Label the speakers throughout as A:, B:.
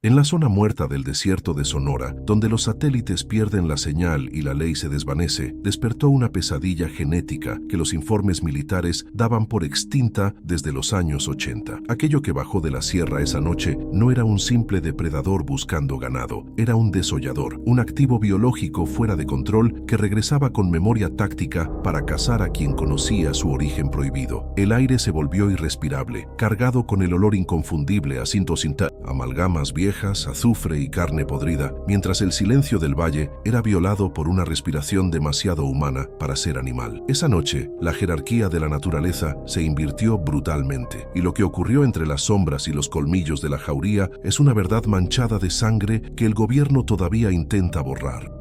A: En la zona muerta del desierto de Sonora, donde los satélites pierden la señal y la ley se desvanece, despertó una pesadilla genética que los informes militares daban por extinta desde los años 80. Aquello que bajó de la sierra esa noche no era un simple depredador buscando ganado, era un desollador, un activo biológico fuera de control que regresaba con memoria táctica para cazar a quien conocía su origen prohibido. El aire se volvió irrespirable, cargado con el olor inconfundible a cintocinta, amalgamas viejas, azufre y carne podrida, mientras el silencio del valle era violado por una respiración demasiado humana para ser animal. Esa noche, la jerarquía de la naturaleza se invirtió brutalmente, y lo que ocurrió entre las sombras y los colmillos de la jauría es una verdad manchada de sangre que el gobierno todavía intenta borrar.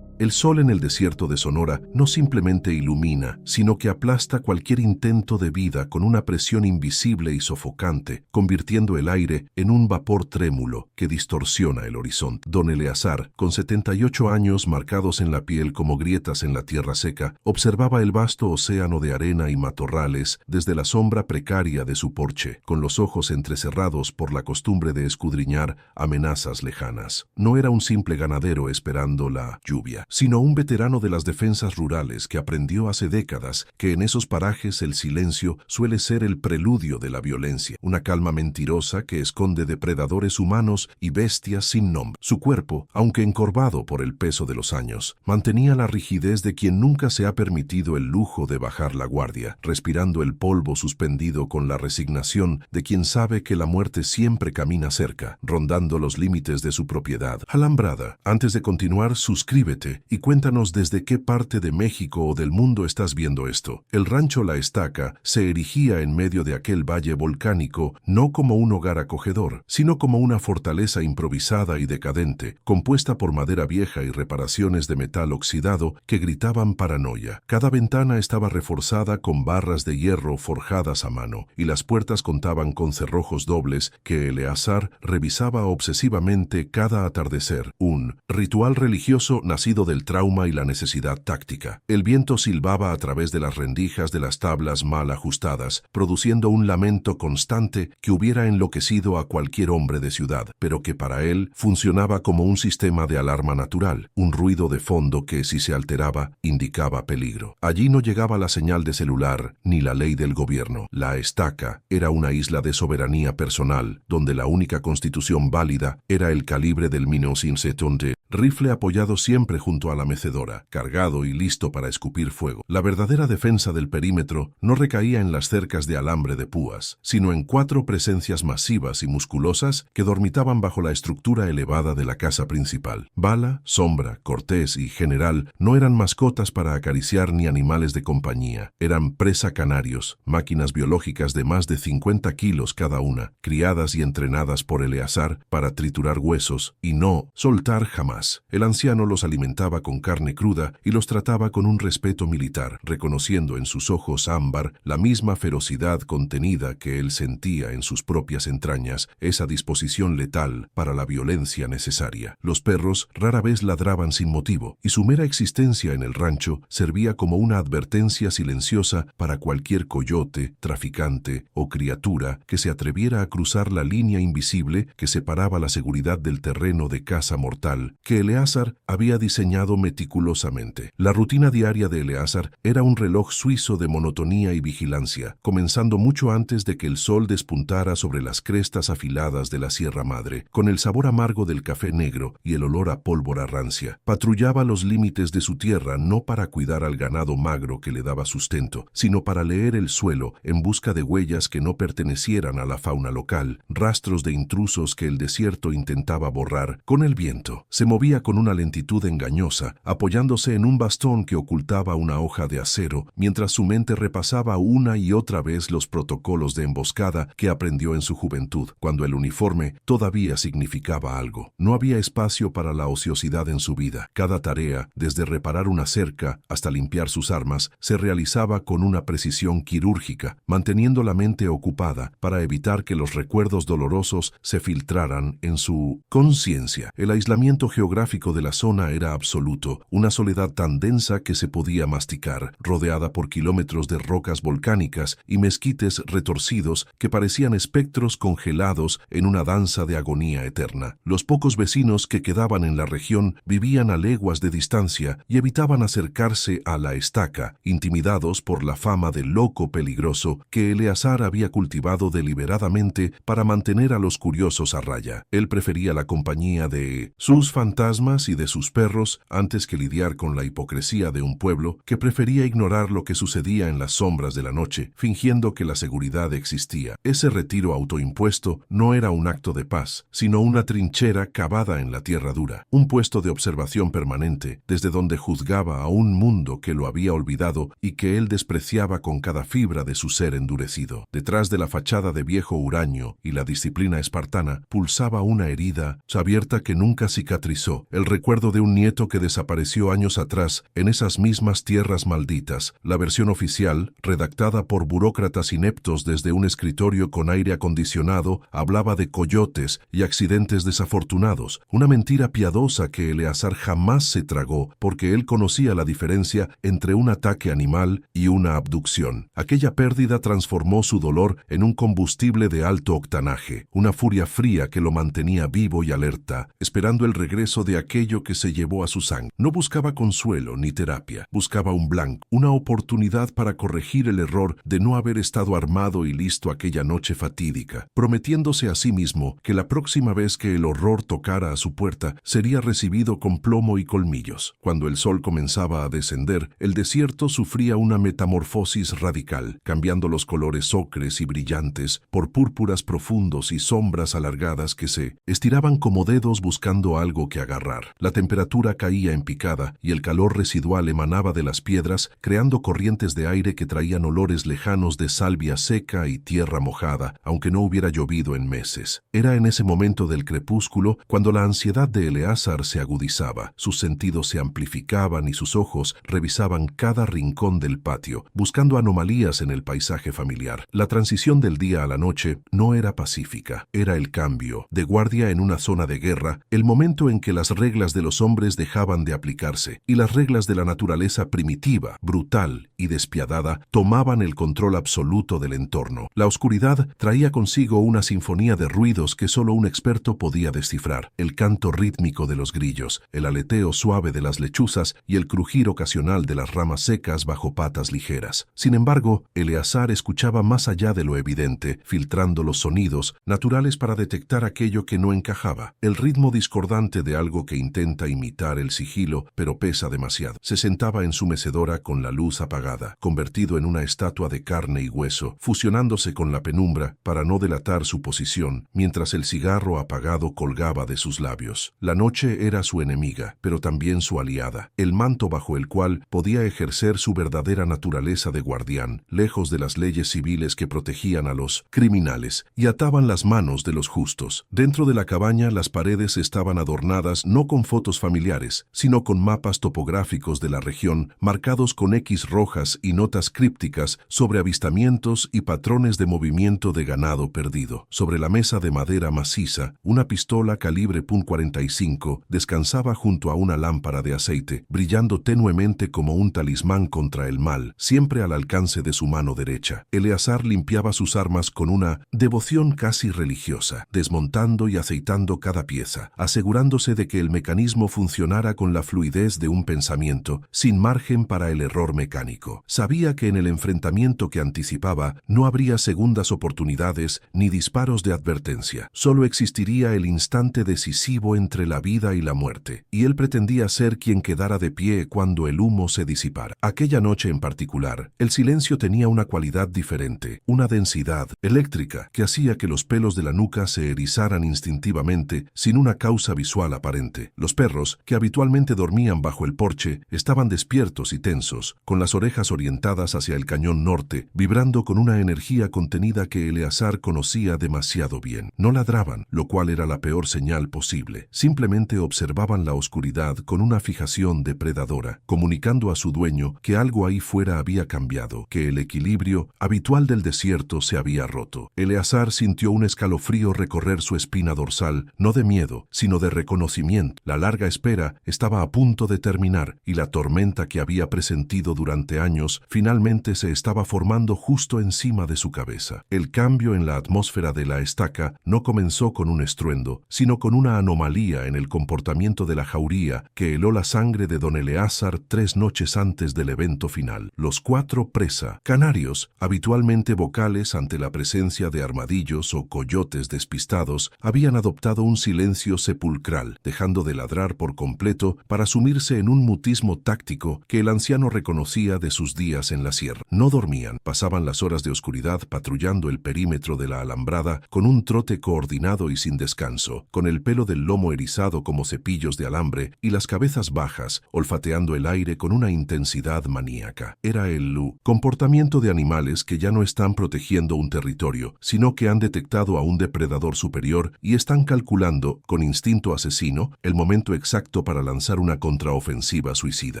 A: El sol en el desierto de Sonora no simplemente ilumina, sino que aplasta cualquier intento de vida con una presión invisible y sofocante, convirtiendo el aire en un vapor trémulo que distorsiona el horizonte. Don Eleazar, con 78 años marcados en la piel como grietas en la tierra seca, observaba el vasto océano de arena y matorrales desde la sombra precaria de su porche, con los ojos entrecerrados por la costumbre de escudriñar amenazas lejanas. No era un simple ganadero esperando la lluvia, sino un veterano de las defensas rurales que aprendió hace décadas que en esos parajes el silencio suele ser el preludio de la violencia, una calma mentirosa que esconde depredadores humanos y bestias sin nombre. Su cuerpo, aunque encorvado por el peso de los años, mantenía la rigidez de quien nunca se ha permitido el lujo de bajar la guardia, respirando el polvo suspendido con la resignación de quien sabe que la muerte siempre camina cerca, rondando los límites de su propiedad. Alambrada, antes de continuar, suscríbete y cuéntanos desde qué parte de México o del mundo estás viendo esto. El rancho La Estaca se erigía en medio de aquel valle volcánico no como un hogar acogedor, sino como una fortaleza improvisada y decadente, compuesta por madera vieja y reparaciones de metal oxidado que gritaban paranoia. Cada ventana estaba reforzada con barras de hierro forjadas a mano, y las puertas contaban con cerrojos dobles que Eleazar revisaba obsesivamente cada atardecer, un ritual religioso nacido del trauma y la necesidad táctica. El viento silbaba a través de las rendijas de las tablas mal ajustadas, produciendo un lamento constante que hubiera enloquecido a cualquier hombre de ciudad, pero que para él funcionaba como un sistema de alarma natural, un ruido de fondo que, si se alteraba, indicaba peligro. Allí no llegaba la señal de celular ni la ley del gobierno. La Estaca era una isla de soberanía personal, donde la única constitución válida era el calibre del 1970, rifle apoyado siempre junto a la mecedora, cargado y listo para escupir fuego. La verdadera defensa del perímetro no recaía en las cercas de alambre de púas, sino en 4 presencias masivas y musculosas que dormitaban bajo la estructura elevada de la casa principal. Bala, Sombra, Cortés y General no eran mascotas para acariciar ni animales de compañía. Eran presa canarios, máquinas biológicas de más de 50 kilos cada una, criadas y entrenadas por Eleazar para triturar huesos y no soltar jamás. El anciano los alimentaba con carne cruda y los trataba con un respeto militar, reconociendo en sus ojos ámbar la misma ferocidad contenida que él sentía en sus propias entrañas, esa disposición letal para la violencia necesaria. Los perros rara vez ladraban sin motivo, y su mera existencia en el rancho servía como una advertencia silenciosa para cualquier coyote, traficante o criatura que se atreviera a cruzar la línea invisible que separaba la seguridad del terreno de caza mortal que Eleazar había diseñado meticulosamente. La rutina diaria de Eleazar era un reloj suizo de monotonía y vigilancia, comenzando mucho antes de que el sol despuntara sobre las crestas afiladas de la Sierra Madre, con el sabor amargo del café negro y el olor a pólvora rancia. Patrullaba los límites de su tierra no para cuidar al ganado magro que le daba sustento, sino para leer el suelo en busca de huellas que no pertenecieran a la fauna local, rastros de intrusos que el desierto intentaba borrar con el viento. Se movía con una lentitud engañosa, apoyándose en un bastón que ocultaba una hoja de acero, mientras su mente repasaba una y otra vez los protocolos de emboscada que aprendió en su juventud, cuando el uniforme todavía significaba algo. No había espacio para la ociosidad en su vida. Cada tarea, desde reparar una cerca hasta limpiar sus armas, se realizaba con una precisión quirúrgica, manteniendo la mente ocupada para evitar que los recuerdos dolorosos se filtraran en su conciencia. El aislamiento geográfico geográfico de la zona era absoluto, una soledad tan densa que se podía masticar, rodeada por kilómetros de rocas volcánicas y mezquites retorcidos que parecían espectros congelados en una danza de agonía eterna. Los pocos vecinos que quedaban en la región vivían a leguas de distancia y evitaban acercarse a la estaca, intimidados por la fama de loco peligroso que Eleazar había cultivado deliberadamente para mantener a los curiosos a raya. Él prefería la compañía de sus fantasmas y de sus perros antes que lidiar con la hipocresía de un pueblo que prefería ignorar lo que sucedía en las sombras de la noche, fingiendo que la seguridad existía. Ese retiro autoimpuesto no era un acto de paz, sino una trinchera cavada en la tierra dura, un puesto de observación permanente, desde donde juzgaba a un mundo que lo había olvidado y que él despreciaba con cada fibra de su ser endurecido. Detrás de la fachada de viejo huraño y la disciplina espartana pulsaba una herida abierta que nunca cicatrizó, el recuerdo de un nieto que desapareció años atrás en esas mismas tierras malditas. La versión oficial, redactada por burócratas ineptos desde un escritorio con aire acondicionado, hablaba de coyotes y accidentes desafortunados, una mentira piadosa que Eleazar jamás se tragó porque él conocía la diferencia entre un ataque animal y una abducción. Aquella pérdida transformó su dolor en un combustible de alto octanaje, una furia fría que lo mantenía vivo y alerta, esperando el regreso de aquello que se llevó a su sangre. No buscaba consuelo ni terapia, buscaba un blanco, una oportunidad para corregir el error de no haber estado armado y listo aquella noche fatídica, prometiéndose a sí mismo que la próxima vez que el horror tocara a su puerta sería recibido con plomo y colmillos. Cuando el sol comenzaba a descender, el desierto sufría una metamorfosis radical, cambiando los colores ocres y brillantes por púrpuras profundos y sombras alargadas que se estiraban como dedos buscando algo que agarrar. La temperatura caía en picada y el calor residual emanaba de las piedras, creando corrientes de aire que traían olores lejanos de salvia seca y tierra mojada, aunque no hubiera llovido en meses. Era en ese momento del crepúsculo cuando la ansiedad de Eleazar se agudizaba, sus sentidos se amplificaban y sus ojos revisaban cada rincón del patio, buscando anomalías en el paisaje familiar. La transición del día a la noche no era pacífica, era el cambio, de guardia en una zona de guerra, el momento en que las reglas de los hombres dejaban de aplicarse y las reglas de la naturaleza primitiva, brutal y despiadada tomaban el control absoluto del entorno. La oscuridad traía consigo una sinfonía de ruidos que solo un experto podía descifrar: el canto rítmico de los grillos, el aleteo suave de las lechuzas y el crujir ocasional de las ramas secas bajo patas ligeras. Sin embargo, Eleazar escuchaba más allá de lo evidente, filtrando los sonidos naturales para detectar aquello que no encajaba, el ritmo discordante de algo que intenta imitar el sigilo, pero pesa demasiado. Se sentaba en su mecedora con la luz apagada, convertido en una estatua de carne y hueso, fusionándose con la penumbra para no delatar su posición, mientras el cigarro apagado colgaba de sus labios. La noche era su enemiga, pero también su aliada, el manto bajo el cual podía ejercer su verdadera naturaleza de guardián, lejos de las leyes civiles que protegían a los criminales y ataban las manos de los justos. Dentro de la cabaña, las paredes estaban adornadas no con fotos familiares, sino con mapas topográficos de la región, marcados con X rojas y notas crípticas sobre avistamientos y patrones de movimiento de ganado perdido. Sobre la mesa de madera maciza, una pistola calibre .45 descansaba junto a una lámpara de aceite, brillando tenuemente como un talismán contra el mal, siempre al alcance de su mano derecha. Eleazar limpiaba sus armas con una devoción casi religiosa, desmontando y aceitando cada pieza, asegurándose de que el mecanismo funcionara con la fluidez de un pensamiento, sin margen para el error mecánico. Sabía que en el enfrentamiento que anticipaba no habría segundas oportunidades ni disparos de advertencia. Solo existiría el instante decisivo entre la vida y la muerte, y él pretendía ser quien quedara de pie cuando el humo se disipara. Aquella noche en particular, el silencio tenía una cualidad diferente, una densidad eléctrica que hacía que los pelos de la nuca se erizaran instintivamente sin una causa visual aparente. Los perros, que habitualmente dormían bajo el porche, estaban despiertos y tensos, con las orejas orientadas hacia el cañón norte, vibrando con una energía contenida que Eleazar conocía demasiado bien. No ladraban, lo cual era la peor señal posible. Simplemente observaban la oscuridad con una fijación depredadora, comunicando a su dueño que algo ahí fuera había cambiado, que el equilibrio habitual del desierto se había roto. Eleazar sintió un escalofrío recorrer su espina dorsal, no de miedo, sino de reconocimiento reconocimiento. La larga espera estaba a punto de terminar y la tormenta que había presentido durante años finalmente se estaba formando justo encima de su cabeza. El cambio en la atmósfera de la estaca no comenzó con un estruendo, sino con una anomalía en el comportamiento de la jauría que heló la sangre de don Eleazar 3 noches antes del evento final. Los 4 presa, canarios, habitualmente vocales ante la presencia de armadillos o coyotes despistados, habían adoptado un silencio sepulcral, dejando de ladrar por completo para sumirse en un mutismo táctico que el anciano reconocía de sus días en la sierra. No dormían, pasaban las horas de oscuridad patrullando el perímetro de la alambrada con un trote coordinado y sin descanso, con el pelo del lomo erizado como cepillos de alambre y las cabezas bajas, olfateando el aire con una intensidad maníaca. Era el comportamiento de animales que ya no están protegiendo un territorio, sino que han detectado a un depredador superior y están calculando, con instinto asesino, el momento exacto para lanzar una contraofensiva suicida.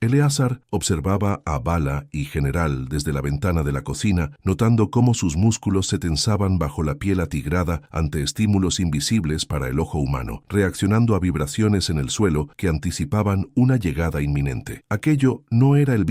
A: Eleazar observaba a Bala y General desde la ventana de la cocina, notando cómo sus músculos se tensaban bajo la piel atigrada ante estímulos invisibles para el ojo humano, reaccionando a vibraciones en el suelo que anticipaban una llegada inminente. Aquello no era el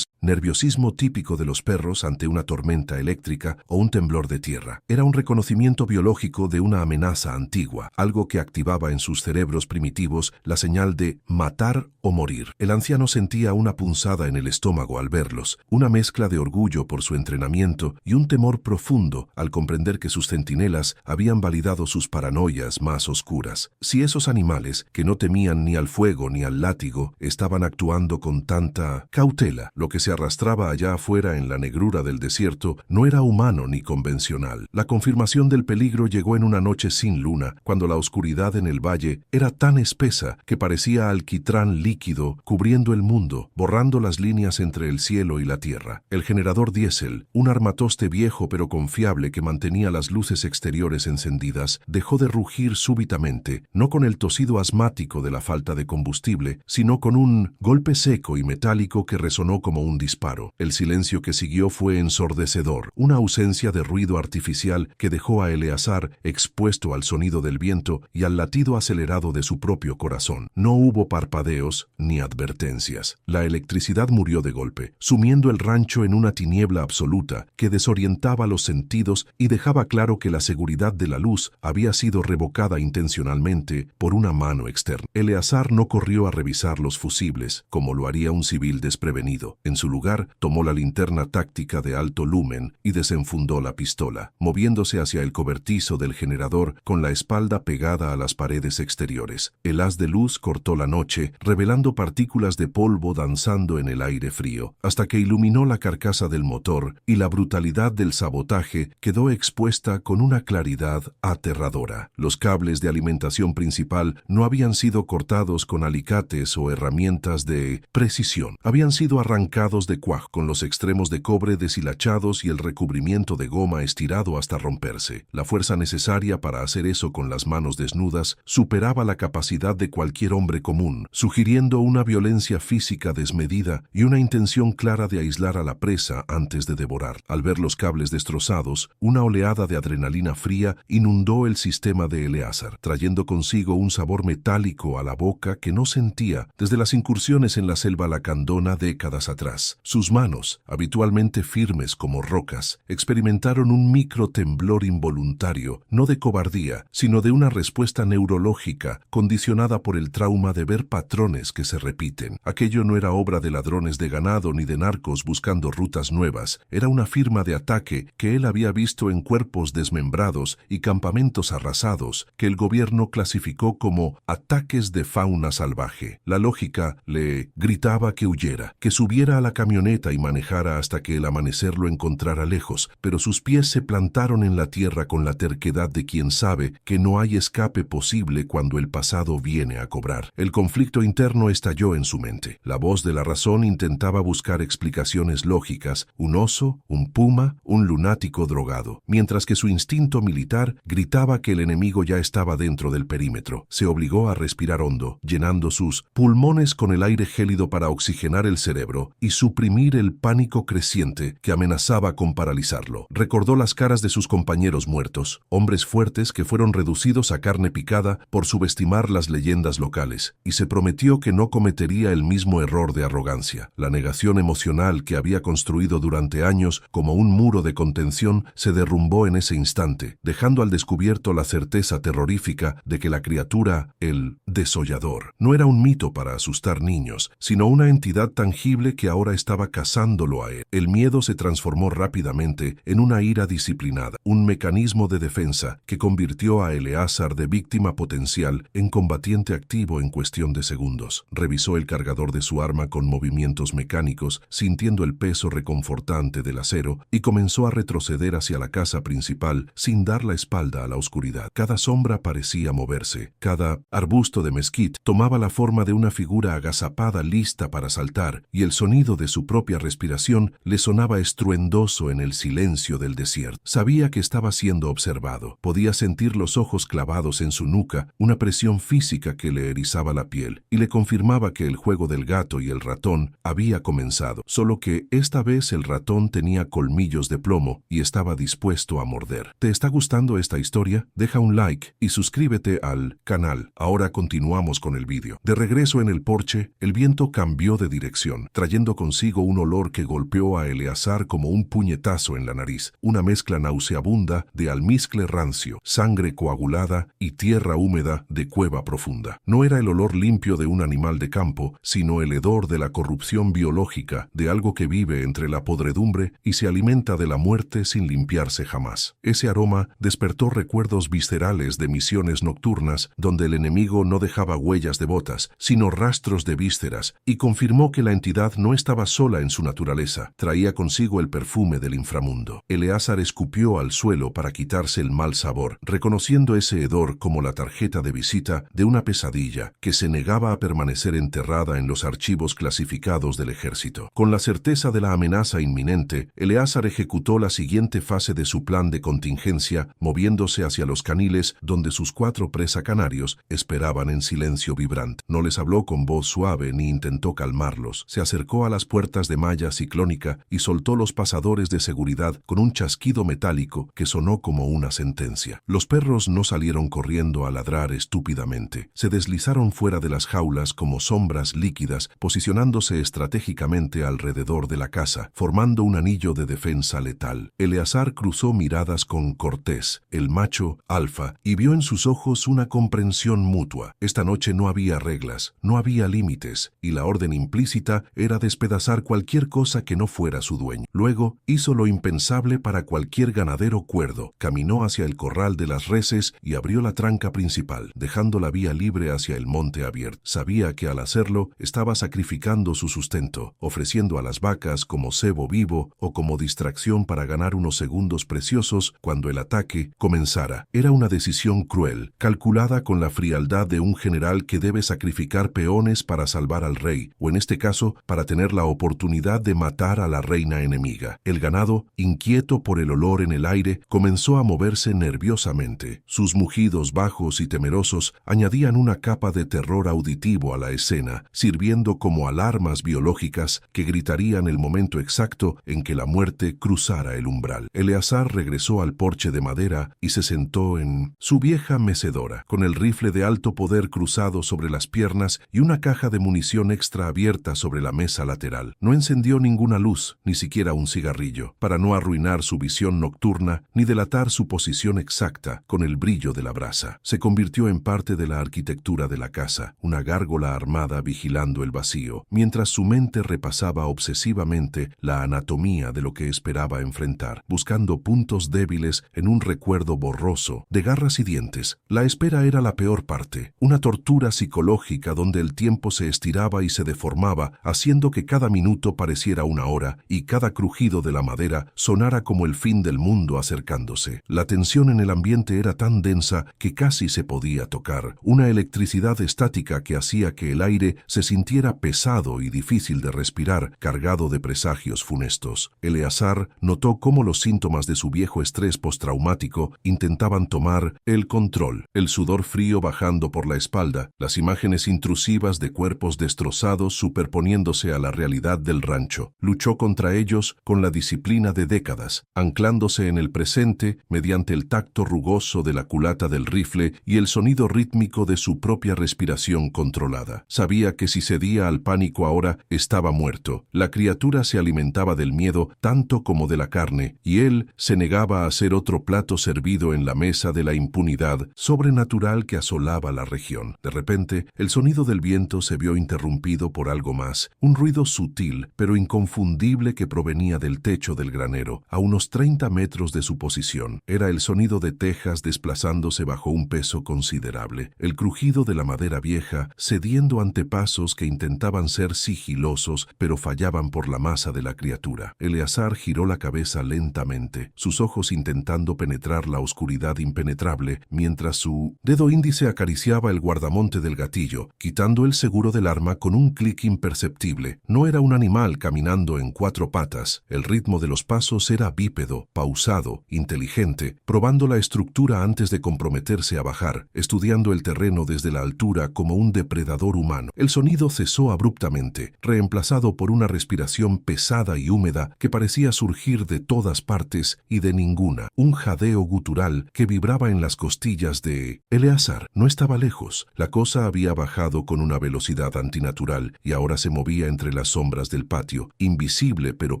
A: nerviosismo típico de los perros ante una tormenta eléctrica o un temblor de tierra. Era un reconocimiento biológico de una amenaza antigua, algo que activaba en sus cerebros primitivos la señal de matar o morir. El anciano sentía una punzada en el estómago al verlos, una mezcla de orgullo por su entrenamiento y un temor profundo al comprender que sus centinelas habían validado sus paranoias más oscuras. Si esos animales, que no temían ni al fuego ni al látigo, estaban actuando con tanta cautela, lo que se arrastraba allá afuera en la negrura del desierto no era humano ni convencional. La confirmación del peligro llegó en una noche sin luna, cuando la oscuridad en el valle era tan espesa que parecía alquitrán líquido cubriendo el mundo, borrando las líneas entre el cielo y la tierra. El generador diésel, un armatoste viejo pero confiable que mantenía las luces exteriores encendidas, dejó de rugir súbitamente, no con el tosido asmático de la falta de combustible, sino con un golpe seco y metálico que resonó como un disparo. El silencio que siguió fue ensordecedor, una ausencia de ruido artificial que dejó a Eleazar expuesto al sonido del viento y al latido acelerado de su propio corazón. No hubo parpadeos ni advertencias. La electricidad murió de golpe, sumiendo el rancho en una tiniebla absoluta que desorientaba los sentidos y dejaba claro que la seguridad de la luz había sido revocada intencionalmente por una mano externa. Eleazar no corrió a revisar los fusibles, como lo haría un civil desprevenido. En su lugar, tomó la linterna táctica de alto lumen y desenfundó la pistola, moviéndose hacia el cobertizo del generador con la espalda pegada a las paredes exteriores. El haz de luz cortó la noche, revelando partículas de polvo danzando en el aire frío, hasta que iluminó la carcasa del motor y la brutalidad del sabotaje quedó expuesta con una claridad aterradora. Los cables de alimentación principal no habían sido cortados con alicates o herramientas de precisión. Habían sido arrancados de cuajo, con los extremos de cobre deshilachados y el recubrimiento de goma estirado hasta romperse. La fuerza necesaria para hacer eso con las manos desnudas superaba la capacidad de cualquier hombre común, sugiriendo una violencia física desmedida y una intención clara de aislar a la presa antes de devorar. Al ver los cables destrozados, una oleada de adrenalina fría inundó el sistema de Eleazar, trayendo consigo un sabor metálico a la boca que no sentía desde las incursiones en la selva lacandona décadas atrás. Sus manos, habitualmente firmes como rocas, experimentaron un micro temblor involuntario, no de cobardía, sino de una respuesta neurológica condicionada por el trauma de ver patrones que se repiten. Aquello no era obra de ladrones de ganado ni de narcos buscando rutas nuevas, era una firma de ataque que él había visto en cuerpos desmembrados y campamentos arrasados que el gobierno clasificó como ataques de fauna salvaje. La lógica le gritaba que huyera, que subiera a la camioneta y manejara hasta que el amanecer lo encontrara lejos, pero sus pies se plantaron en la tierra con la terquedad de quien sabe que no hay escape posible cuando el pasado viene a cobrar. El conflicto interno estalló en su mente. La voz de la razón intentaba buscar explicaciones lógicas, un oso, un puma, un lunático drogado, mientras que su instinto militar gritaba que el enemigo ya estaba dentro del perímetro. Se obligó a respirar hondo, llenando sus pulmones con el aire gélido para oxigenar el cerebro y suprimir el pánico creciente que amenazaba con paralizarlo. Recordó las caras de sus compañeros muertos, hombres fuertes que fueron reducidos a carne picada por subestimar retomar las leyendas locales, y se prometió que no cometería el mismo error de arrogancia. La negación emocional que había construido durante años como un muro de contención se derrumbó en ese instante, dejando al descubierto la certeza terrorífica de que la criatura, el desollador, no era un mito para asustar niños, sino una entidad tangible que ahora estaba cazándolo a él. El miedo se transformó rápidamente en una ira disciplinada, un mecanismo de defensa que convirtió a Eleazar de víctima potencial en combatiente activo en cuestión de segundos. Revisó el cargador de su arma con movimientos mecánicos, sintiendo el peso reconfortante del acero, y comenzó a retroceder hacia la casa principal sin dar la espalda a la oscuridad. Cada sombra parecía moverse, cada arbusto de mezquite tomaba la forma de una figura agazapada lista para saltar, y el sonido de su propia respiración le sonaba estruendoso en el silencio del desierto. Sabía que estaba siendo observado. Podía sentir los ojos clavados en su nuca, una presión física que le erizaba la piel, y le confirmaba que el juego del gato y el ratón había comenzado, solo que esta vez el ratón tenía colmillos de plomo y estaba dispuesto a morder. ¿Te está gustando esta historia? Deja un like y suscríbete al canal. Ahora continuamos con el vídeo. De regreso en el porche, el viento cambió de dirección, trayendo consigo un olor que golpeó a Eleazar como un puñetazo en la nariz, una mezcla nauseabunda de almizcle rancio, sangre coagulada y tierra húmeda de cueva profunda. No era el olor limpio de un animal de campo, sino el hedor de la corrupción biológica, de algo que vive entre la podredumbre y se alimenta de la muerte sin limpiarse jamás. Ese aroma despertó recuerdos viscerales de misiones nocturnas donde el enemigo no dejaba huellas de botas, sino rastros de vísceras, y confirmó que la entidad no estaba sola en su naturaleza, traía consigo el perfume del inframundo. Eleazar escupió al suelo para quitarse el mal sabor, reconociendo ese hedor como la tarjeta de visita de una pesadilla que se negaba a permanecer enterrada en los archivos clasificados del ejército. Con la certeza de la amenaza inminente, Eleazar ejecutó la siguiente fase de su plan de contingencia, moviéndose hacia los caniles donde sus 4 presa canarios esperaban en silencio vibrante. No les habló con voz suave ni intentó calmarlos. Se acercó a las puertas de malla ciclónica y soltó los pasadores de seguridad con un chasquido metálico que sonó como una sentencia. Los perros no salieron corriendo a ladrar estúpidamente. Se deslizaron fuera de las jaulas como sombras líquidas, posicionándose estratégicamente alrededor de la casa, formando un anillo de defensa letal. Eleazar cruzó miradas con Cortés, el macho alfa, y vio en sus ojos una comprensión mutua. Esta noche no había reglas, no había límites, y la orden implícita era despedazar cualquier cosa que no fuera su dueño. Luego hizo lo impensable para cualquier ganadero cuerdo. Caminó hacia el corral de las reses y abrió la tranca principal, dejando la vía libre hacia el monte abierto. Sabía que al hacerlo estaba sacrificando su sustento, ofreciendo a las vacas como cebo vivo o como distracción para ganar unos segundos preciosos cuando el ataque comenzara. Era una decisión cruel, calculada con la frialdad de un general que debe sacrificar peones para salvar al rey, o en este caso, para tener la oportunidad de matar a la reina enemiga. El ganado, inquieto por el olor en el aire, comenzó a moverse nerviosamente. Sus mugidos bajos y temerosos añadían una capa de terror auditivo a la escena, sirviendo como alarmas biológicas que gritarían el momento exacto en que la muerte cruzara el umbral. Eleazar regresó al porche de madera y se sentó en su vieja mecedora, con el rifle de alto poder cruzado sobre las piernas y una caja de munición extra abierta sobre la mesa lateral. No encendió ninguna luz, ni siquiera un cigarrillo, para no arruinar su visión nocturna ni delatar su posición exacta con el brillo de la brasa. Se convirtió en parte de la arquitectura de la casa, una gárgola armada vigilando el vacío, mientras su mente repasaba obsesivamente la anatomía de lo que esperaba enfrentar, buscando puntos débiles en un recuerdo borroso de garras y dientes. La espera era la peor parte, una tortura psicológica donde el tiempo se estiraba y se deformaba, haciendo que cada minuto pareciera una hora y cada crujido de la madera sonara como el fin del mundo acercándose. La tensión en el ambiente era tan densa que casi se podía tocar, una electricidad estática que hacía que el aire se sintiera pesado y difícil de respirar, cargado de presagios funestos. Eleazar notó cómo los síntomas de su viejo estrés postraumático intentaban tomar el control, el sudor frío bajando por la la espalda, las imágenes intrusivas de cuerpos destrozados superponiéndose a la realidad del rancho. Luchó contra ellos con la disciplina de décadas, anclándose en el presente mediante el tacto rugoso de la culata del rifle y el sonido rítmico de su propia respiración controlada. Sabía que si cedía al pánico ahora, estaba muerto. La criatura se alimentaba del miedo tanto como de la carne, y él se negaba a ser otro plato servido en la mesa de la impunidad sobrenatural que asolaba la región. De repente, el sonido del viento se vio interrumpido por algo más, un ruido sutil pero inconfundible que provenía del techo del granero, a unos 30 metros de su posición. Era el sonido de tejas desplazándose bajo un peso considerable, el crujido de la madera vieja cediendo ante pasos que intentaban ser sigilosos pero fallaban por la masa de la criatura. Eleazar giró la cabeza lentamente, sus ojos intentando penetrar la oscuridad impenetrable, mientras su dedo índice acariciaba el guardamonte del gatillo, quitando el seguro del arma con un clic imperceptible. No era un animal caminando en 4 patas. El ritmo de los pasos era bípedo, pausado, inteligente, probando la estructura antes de comprometerse a bajar, estudiando el terreno desde la altura como un depredador humano. El sonido cesó abruptamente, reemplazado por una respiración pesada y húmeda que parecía surgir de todas partes y de ninguna, un jadeo gutural que vibraba en las costillas de Eleazar. No estaba lejos. La cosa había bajado con una velocidad antinatural y ahora se movía entre las sombras del patio, invisible pero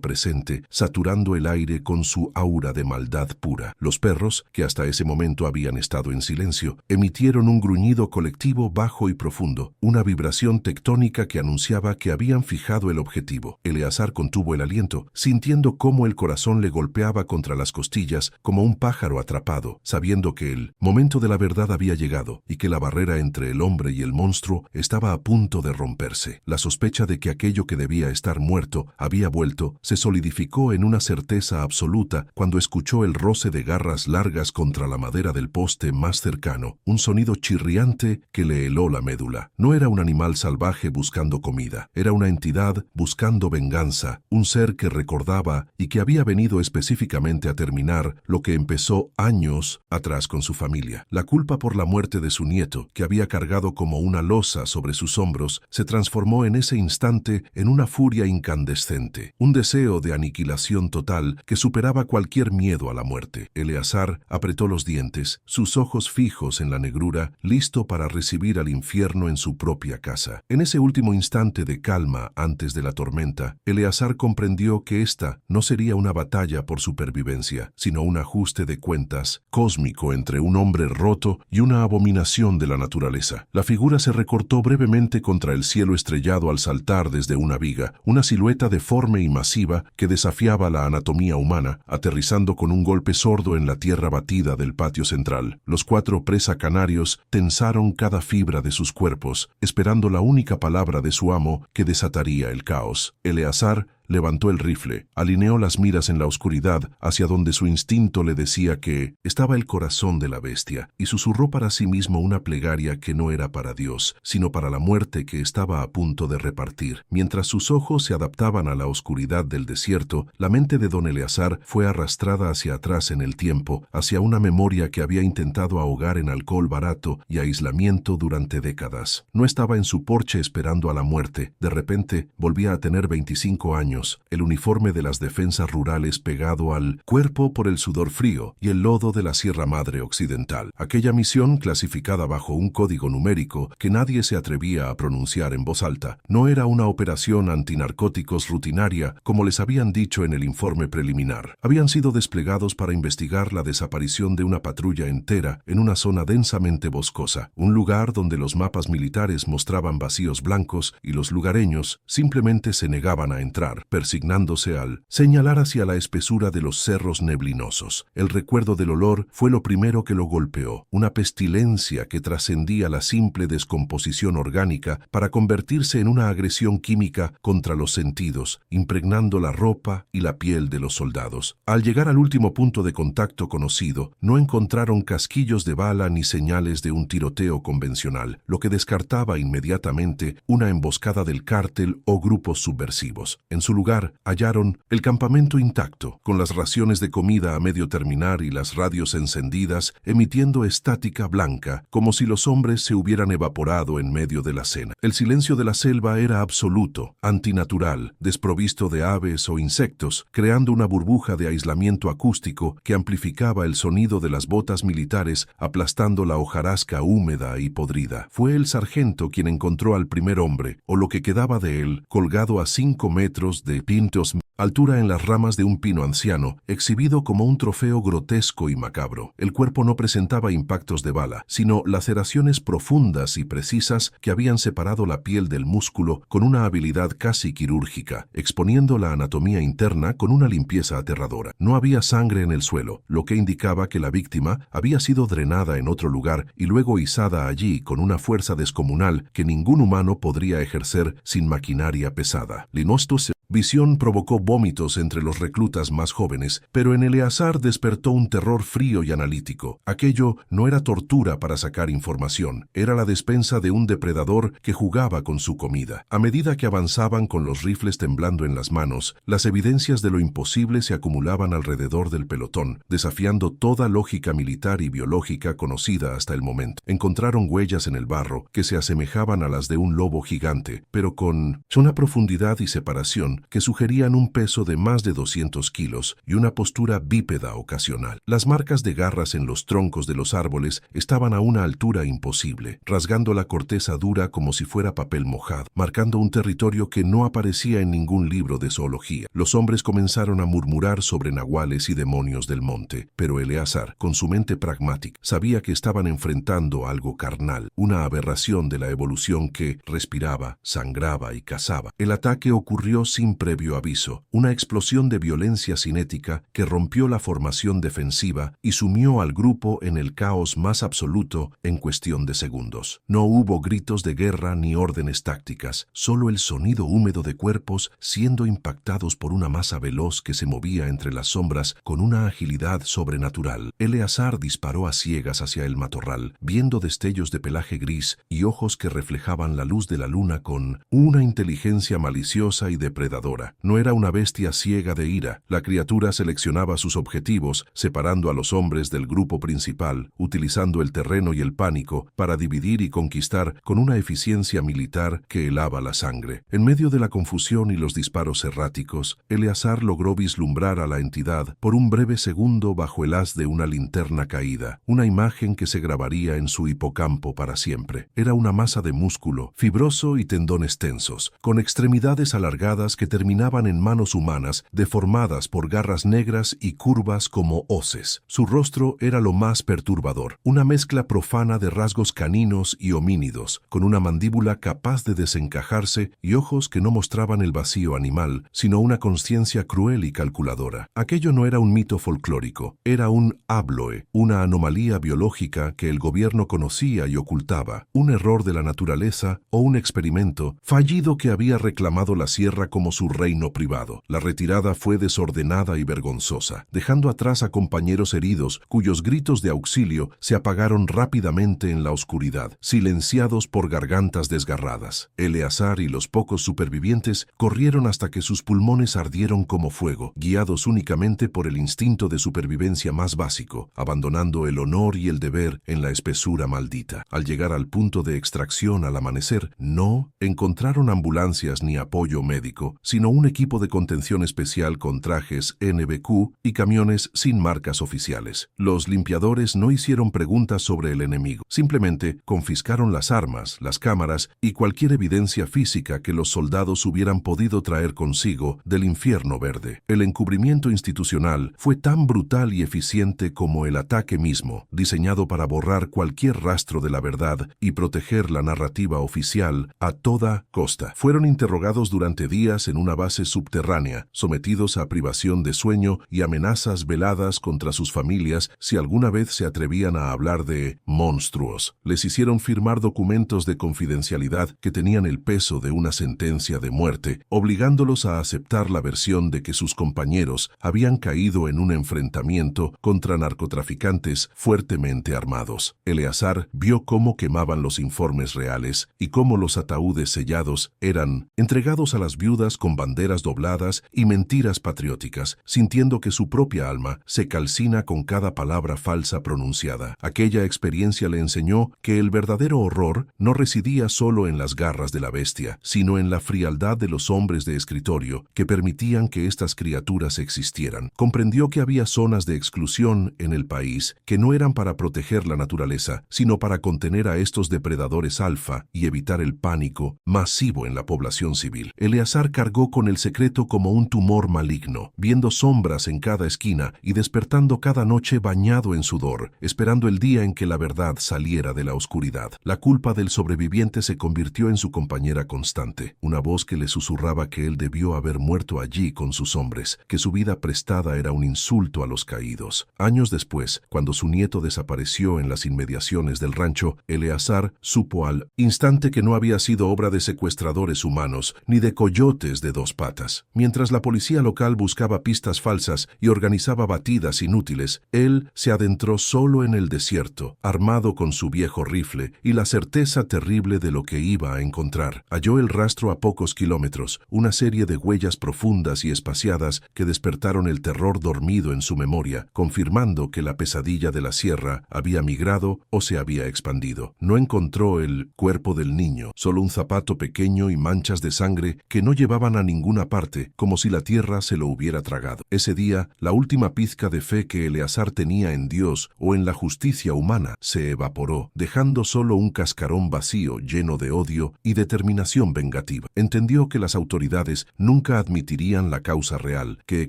A: presente, saturando el aire con su aura de maldad pura. Los perros, que hasta ese momento habían estado en silencio, emitieron un gruñido colectivo bajo y profundo, una vibración tectónica que anunciaba que habían fijado el objetivo. Eleazar contuvo el aliento, sintiendo cómo el corazón le golpeaba contra las costillas como un pájaro atrapado, sabiendo que el momento de la verdad había llegado y que la barrera entre el hombre y el monstruo estaba a punto de romperse. La sospecha de que aquello que debía estar muerto había vuelto se solidificó en una certeza absoluta cuando escuchó el roce de garras largas contra la madera del poste más cercano, un sonido chirriante que le heló la médula. No era un animal salvaje buscando comida, era una entidad buscando venganza, un ser que recordaba y que había venido específicamente a terminar lo que empezó años atrás con su familia. La culpa por la muerte de su nieto, que había cargado como una losa sobre sus hombros, se transformó en ese instante en una furia incandescente, un deseo de aniquilación total que superaba cualquier miedo a la muerte. Eleazar apretó los dientes, sus ojos fijos en la negrura, listo para recibir al infierno en su propia casa. En ese último instante de calma antes de la tormenta, Eleazar comprendió que esta no sería una batalla por supervivencia, sino un ajuste de cuentas cósmico entre un hombre roto y una abominación de la naturaleza. La figura se recortó brevemente contra el cielo estrellado al saltar desde una viga, una silueta deforme y masiva que desafiaba la anatomía humana, aterrizando con un golpe sordo en la tierra batida del patio central. Los 4 presa canarios tensaron cada fibra de sus cuerpos, esperando la única palabra de su amo que desataría el caos. Eleazar levantó el rifle, alineó las miras en la oscuridad hacia donde su instinto le decía que estaba el corazón de la bestia, y susurró para sí mismo una plegaria que no era para Dios, sino para la muerte que estaba a punto de repartir. Mientras sus ojos se adaptaban a la oscuridad del desierto, la mente de don Eleazar fue arrastrada hacia atrás en el tiempo, hacia una memoria que había intentado ahogar en alcohol barato y aislamiento durante décadas. No estaba en su porche esperando a la muerte. De repente, volvía a tener 25 años, el uniforme de las defensas rurales pegado al cuerpo por el sudor frío y el lodo de la Sierra Madre Occidental. Aquella misión, clasificada bajo un código numérico que nadie se atrevía a pronunciar en voz alta, no era una operación antinarcóticos rutinaria como les habían dicho en el informe preliminar. Habían sido desplegados para investigar la desaparición de una patrulla entera en una zona densamente boscosa, un lugar donde los mapas militares mostraban vacíos blancos y los lugareños simplemente se negaban a entrar, persignándose al señalar hacia la espesura de los cerros neblinosos. El recuerdo del olor fue lo primero que lo golpeó, una pestilencia que trascendía la simple descomposición orgánica para convertirse en una agresión química contra los sentidos, impregnando la ropa y la piel de los soldados. Al llegar al último punto de contacto conocido, no encontraron casquillos de bala ni señales de un tiroteo convencional, lo que descartaba inmediatamente una emboscada del cártel o grupos subversivos. En su su lugar, hallaron el campamento intacto, con las raciones de comida a medio terminar y las radios encendidas, emitiendo estática blanca, como si los hombres se hubieran evaporado en medio de la cena. El silencio de la selva era absoluto, antinatural, desprovisto de aves o insectos, creando una burbuja de aislamiento acústico que amplificaba el sonido de las botas militares aplastando la hojarasca húmeda y podrida. Fue el sargento quien encontró al primer hombre, o lo que quedaba de él, colgado a 5 metros de pintos altura en las ramas de un pino anciano, exhibido como un trofeo grotesco y macabro. El cuerpo no presentaba impactos de bala, sino laceraciones profundas y precisas que habían separado la piel del músculo con una habilidad casi quirúrgica, exponiendo la anatomía interna con una limpieza aterradora. No había sangre en el suelo, lo que indicaba que la víctima había sido drenada en otro lugar y luego izada allí con una fuerza descomunal que ningún humano podría ejercer sin maquinaria pesada. Linostus visión provocó vómitos entre los reclutas más jóvenes, pero en Eleazar despertó un terror frío y analítico. Aquello no era tortura para sacar información, era la despensa de un depredador que jugaba con su comida. A medida que avanzaban con los rifles temblando en las manos, las evidencias de lo imposible se acumulaban alrededor del pelotón, desafiando toda lógica militar y biológica conocida hasta el momento. Encontraron huellas en el barro que se asemejaban a las de un lobo gigante, pero con una profundidad y separación que sugerían un peso de más de 200 kilos y una postura bípeda ocasional. Las marcas de garras en los troncos de los árboles estaban a una altura imposible, rasgando la corteza dura como si fuera papel mojado, marcando un territorio que no aparecía en ningún libro de zoología. Los hombres comenzaron a murmurar sobre nahuales y demonios del monte, pero Eleazar, con su mente pragmática, sabía que estaban enfrentando algo carnal, una aberración de la evolución que respiraba, sangraba y cazaba. El ataque ocurrió sin previo aviso, una explosión de violencia cinética que rompió la formación defensiva y sumió al grupo en el caos más absoluto en cuestión de segundos. No hubo gritos de guerra ni órdenes tácticas, solo el sonido húmedo de cuerpos siendo impactados por una masa veloz que se movía entre las sombras con una agilidad sobrenatural. Eleazar disparó a ciegas hacia el matorral, viendo destellos de pelaje gris y ojos que reflejaban la luz de la luna con una inteligencia maliciosa y depredadora. No era una bestia ciega de ira. La criatura seleccionaba sus objetivos, separando a los hombres del grupo principal, utilizando el terreno y el pánico para dividir y conquistar con una eficiencia militar que helaba la sangre. En medio de la confusión y los disparos erráticos, Eleazar logró vislumbrar a la entidad por un breve segundo bajo el haz de una linterna caída, una imagen que se grabaría en su hipocampo para siempre. Era una masa de músculo, fibroso y tendones tensos, con extremidades alargadas que terminaban en manos humanas deformadas por garras negras y curvas como hoces. Su rostro era lo más perturbador, una mezcla profana de rasgos caninos y homínidos, con una mandíbula capaz de desencajarse y ojos que no mostraban el vacío animal, sino una conciencia cruel y calculadora. Aquello no era un mito folclórico, era un habloe, una anomalía biológica que el gobierno conocía y ocultaba, un error de la naturaleza o un experimento fallido que había reclamado la sierra como su reino privado. La retirada fue desordenada y vergonzosa, dejando atrás a compañeros heridos cuyos gritos de auxilio se apagaron rápidamente en la oscuridad, silenciados por gargantas desgarradas. Eleazar y los pocos supervivientes corrieron hasta que sus pulmones ardieron como fuego, guiados únicamente por el instinto de supervivencia más básico, abandonando el honor y el deber en la espesura maldita. Al llegar al punto de extracción al amanecer, no encontraron ambulancias ni apoyo médico, sino un equipo de contención especial con trajes NBQ y camiones sin marcas oficiales. Los limpiadores no hicieron preguntas sobre el enemigo, simplemente confiscaron las armas, las cámaras y cualquier evidencia física que los soldados hubieran podido traer consigo del infierno verde. El encubrimiento institucional fue tan brutal y eficiente como el ataque mismo, diseñado para borrar cualquier rastro de la verdad y proteger la narrativa oficial a toda costa. Fueron interrogados durante días en una base subterránea, sometidos a privación de sueño y amenazas veladas contra sus familias si alguna vez se atrevían a hablar de monstruos. Les hicieron firmar documentos de confidencialidad que tenían el peso de una sentencia de muerte, obligándolos a aceptar la versión de que sus compañeros habían caído en un enfrentamiento contra narcotraficantes fuertemente armados. Eleazar vio cómo quemaban los informes reales y cómo los ataúdes sellados eran entregados a las viudas con banderas dobladas y mentiras patrióticas, sintiendo que su propia alma se calcina con cada palabra falsa pronunciada. Aquella experiencia le enseñó que el verdadero horror no residía solo en las garras de la bestia, sino en la frialdad de los hombres de escritorio que permitían que estas criaturas existieran. Comprendió que había zonas de exclusión en el país que no eran para proteger la naturaleza, sino para contener a estos depredadores alfa y evitar el pánico masivo en la población civil. Eleazar cargó con el secreto como un tumor maligno, viendo sombras en cada esquina y despertando cada noche bañado en sudor, esperando el día en que la verdad saliera de la oscuridad. La culpa del sobreviviente se convirtió en su compañera constante, una voz que le susurraba que él debió haber muerto allí con sus hombres, que su vida prestada era un insulto a los caídos. Años después, cuando su nieto desapareció en las inmediaciones del rancho, Eleazar supo al instante que no había sido obra de secuestradores humanos ni de coyotes de dos patas. Mientras la policía local buscaba pistas falsas y organizaba batidas inútiles, él se adentró solo en el desierto, armado con su viejo rifle y la certeza terrible de lo que iba a encontrar. Halló el rastro a pocos kilómetros, una serie de huellas profundas y espaciadas que despertaron el terror dormido en su memoria, confirmando que la pesadilla de la sierra había migrado o se había expandido. No encontró el cuerpo del niño, solo un zapato pequeño y manchas de sangre que no llevaban a ninguna parte, como si la tierra se lo hubiera tragado. Ese día, la última pizca de fe que Eleazar tenía en Dios o en la justicia humana se evaporó, dejando solo un cascarón vacío lleno de odio y determinación vengativa. Entendió que las autoridades nunca admitirían la causa real, que